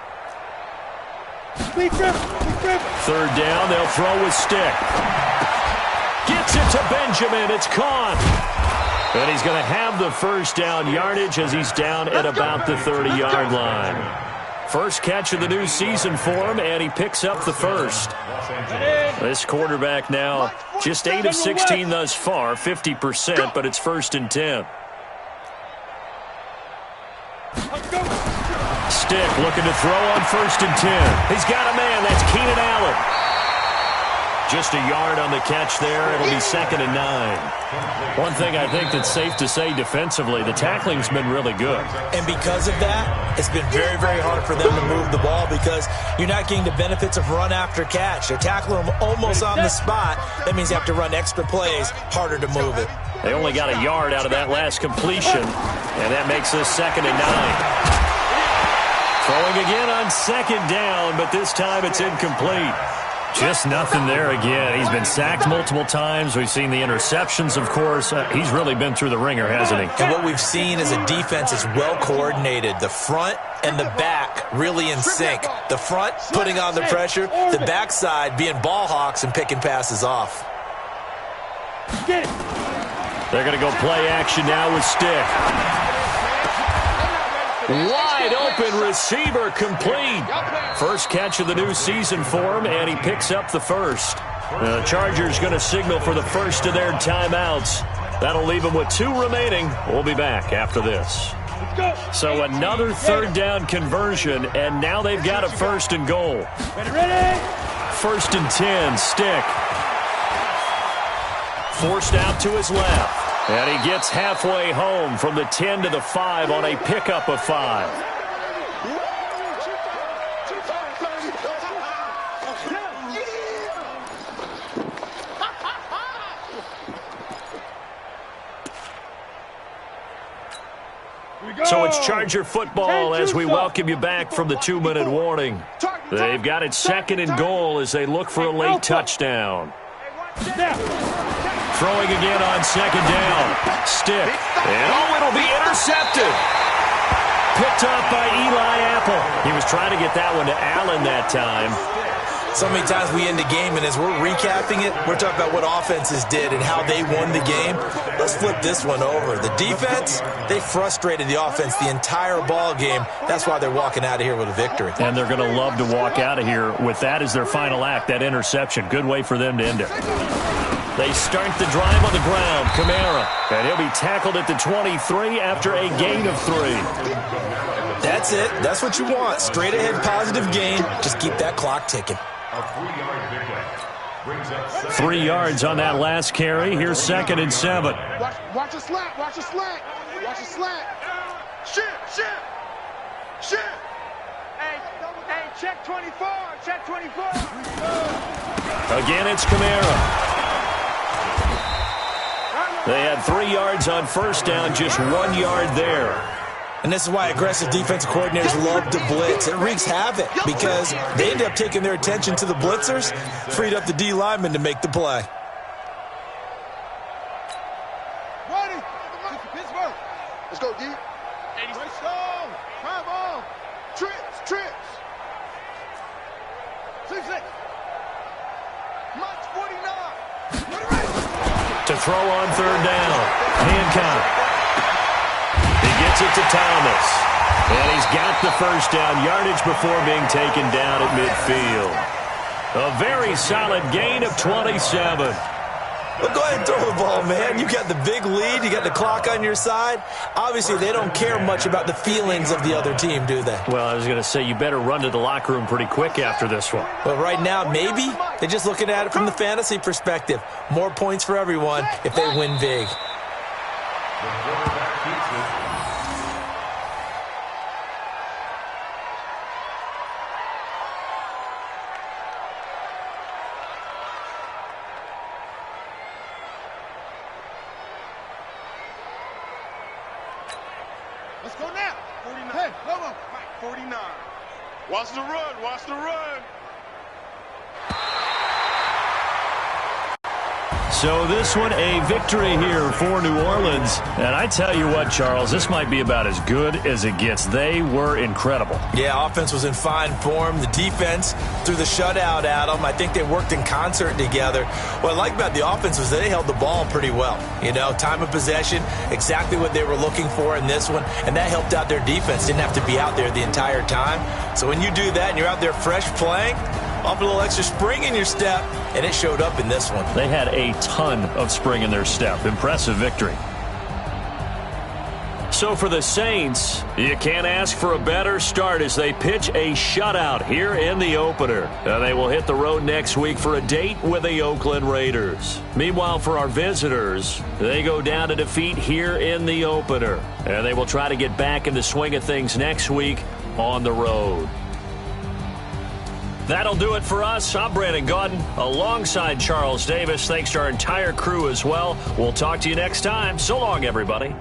Speaker 2: 3rd down, they'll throw with Stick. Gets it to Benjamin, it's caught. And he's going to have the 1st down yardage as he's down at about the 30-yard line. First catch of the new season for him, and he picks up the 1st. This quarterback now just 8 of 16 thus far, 50%, but it's 1st and 10. Stick looking to throw on 1st and 10. He's got a man. That's Keenan Allen. Just a yard on the catch there. It'll be 2nd and 9. One thing I think that's safe to say defensively, the tackling's been really good.
Speaker 6: And because of that, it's been very, very hard for them to move the ball because you're not getting the benefits of run after catch. They're tackling them almost on the spot. That means you have to run extra plays, harder to move it.
Speaker 2: They only got a yard out of that last completion, and that makes this 2nd and 9. Throwing again on 2nd down, but this time it's incomplete. Just nothing there again. He's been sacked multiple times. We've seen the interceptions, of course. He's really been through the ringer, hasn't he?
Speaker 6: And what we've seen is a defense is well coordinated. The front and the back really in sync. The front putting on the pressure, the backside being ball hawks and picking passes off.
Speaker 2: They're going to go play action now with Stick. Wide open receiver complete. First catch of the new season for him, and he picks up the first. The Chargers going to signal for the first of their timeouts. That'll leave them with 2 remaining. We'll be back after this. So another third down conversion, and now they've got a 1st and goal. First and 10, Stick. Forced out to his left. And he gets halfway home from the 10 to the 5 on a pickup of 5. So it's Charger football as we welcome you back from the 2-minute warning. They've got it 2nd and goal as they look for a late touchdown. Throwing again on 2nd down. Stick. And it'll be intercepted. Picked up by Eli Apple. He was trying to get that one to Allen that time.
Speaker 6: So many times we end the game, and as we're recapping it, we're talking about what offenses did and how they won the game. Let's flip this one over. The defense, they frustrated the offense the entire ball game. That's why they're walking out of here with a victory.
Speaker 2: And they're going to love to walk out of here with that as their final act, that interception. Good way for them to end it. They start the drive on the ground. Kamara. And he'll be tackled at the 23 after a gain of 3.
Speaker 6: That's it. That's what you want. Straight ahead positive gain. Just keep that clock ticking.
Speaker 5: A 3-yard pickup brings up
Speaker 2: 3 yards on that last carry. Here's 2nd and 7.
Speaker 3: Watch a slant. Watch a slant. Watch a slant. Shit. Hey, check 24. Check 24.
Speaker 2: Again, it's Kamara. They had 3 yards on first down, just 1 yard there.
Speaker 6: And this is why aggressive defensive coordinators love to blitz. It wreaks havoc because they end up taking their attention to the blitzers, freed up the D lineman to make the play.
Speaker 3: Ready. Pittsburgh. Let's go, D. Let's go. Come on. Trips. 6-6. March 49.
Speaker 2: To throw on 3rd down. Hancock. He gets it to Thomas. And he's got the first down, yardage before being taken down at midfield. A very solid gain of 27.
Speaker 6: Well, go ahead and throw the ball, man. You got the big lead. You got the clock on your side. Obviously, they don't care much about the feelings of the other team, do they?
Speaker 2: Well, I was going to say, you better run to the locker room pretty quick after this one.
Speaker 6: But right now, maybe they're just looking at it from the fantasy perspective. More points for everyone if they win big.
Speaker 5: the quarterback keeps it.
Speaker 3: Let's go now. 49. Hey, come on. 49. Watch the run. Watch the run.
Speaker 2: So this one, a victory here for New Orleans. And I tell you what, Charles, this might be about as good as it gets. They were incredible.
Speaker 6: Yeah, offense was in fine form. The defense threw the shutout at them. I think they worked in concert together. What I like about the offense was they held the ball pretty well. You know, time of possession, exactly what they were looking for in this one, and that helped out their defense. Didn't have to be out there the entire time. So when you do that and you're out there fresh playing, off a little extra spring in your step, and it showed up in this one.
Speaker 2: They had a ton of spring in their step. Impressive victory. So for the Saints, you can't ask for a better start as they pitch a shutout here in the opener. And they will hit the road next week for a date with the Oakland Raiders. Meanwhile, for our visitors, they go down to defeat here in the opener. And they will try to get back in the swing of things next week on the road. That'll do it for us. I'm Brandon Gaudin alongside Charles Davis. Thanks to our entire crew as well. We'll talk to you next time. So long, everybody.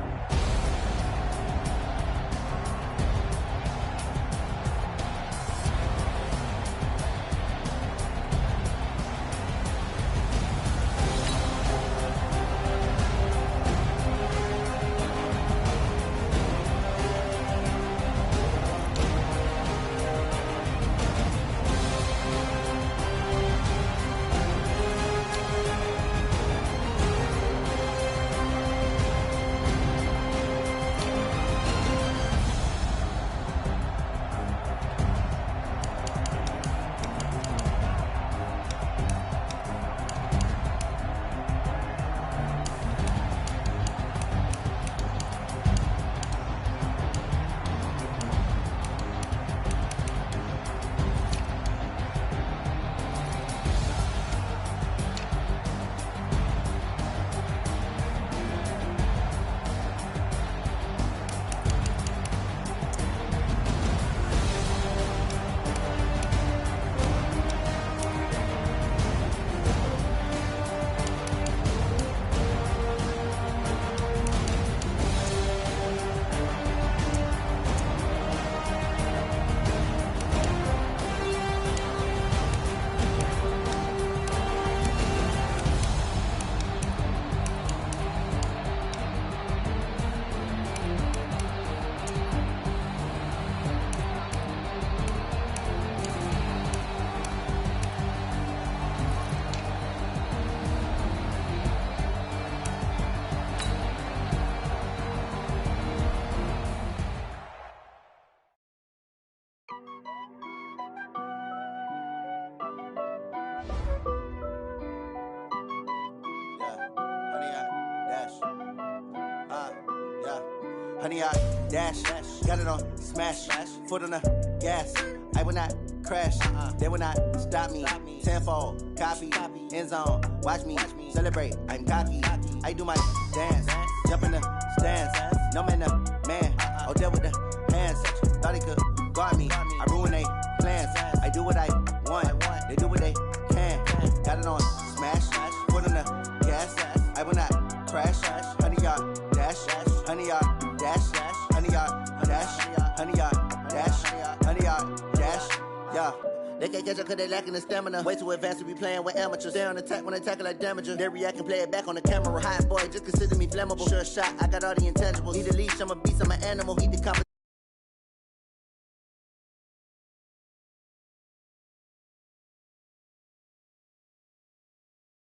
Speaker 7: Honey, I dash, got it on smash, foot on the gas. I will not crash, they will not stop me. Tenfold, copy, end zone, watch me celebrate. I'm cocky, I do my dance, jump in the stands. No man, the man, oh, there with the hands. Thought he could guard me, I ruin they plans. I do what I want, they do what they can. Got it on smash, foot on the gas. I will not crash, honey, y'all dash, honey, y'all dash, honey, y'all dash, honey, y'all dash, honey, y'all dash, yeah. They can't catch up cause they lacking the stamina. Way too advanced to be playing with amateurs. They on attack when they tackle like damager. They react and play it back on the camera. Hot boy, just consider me flammable. Sure shot, I got all the intangibles. Need a leash, I'm a beast, I'm an animal. Eat the competition.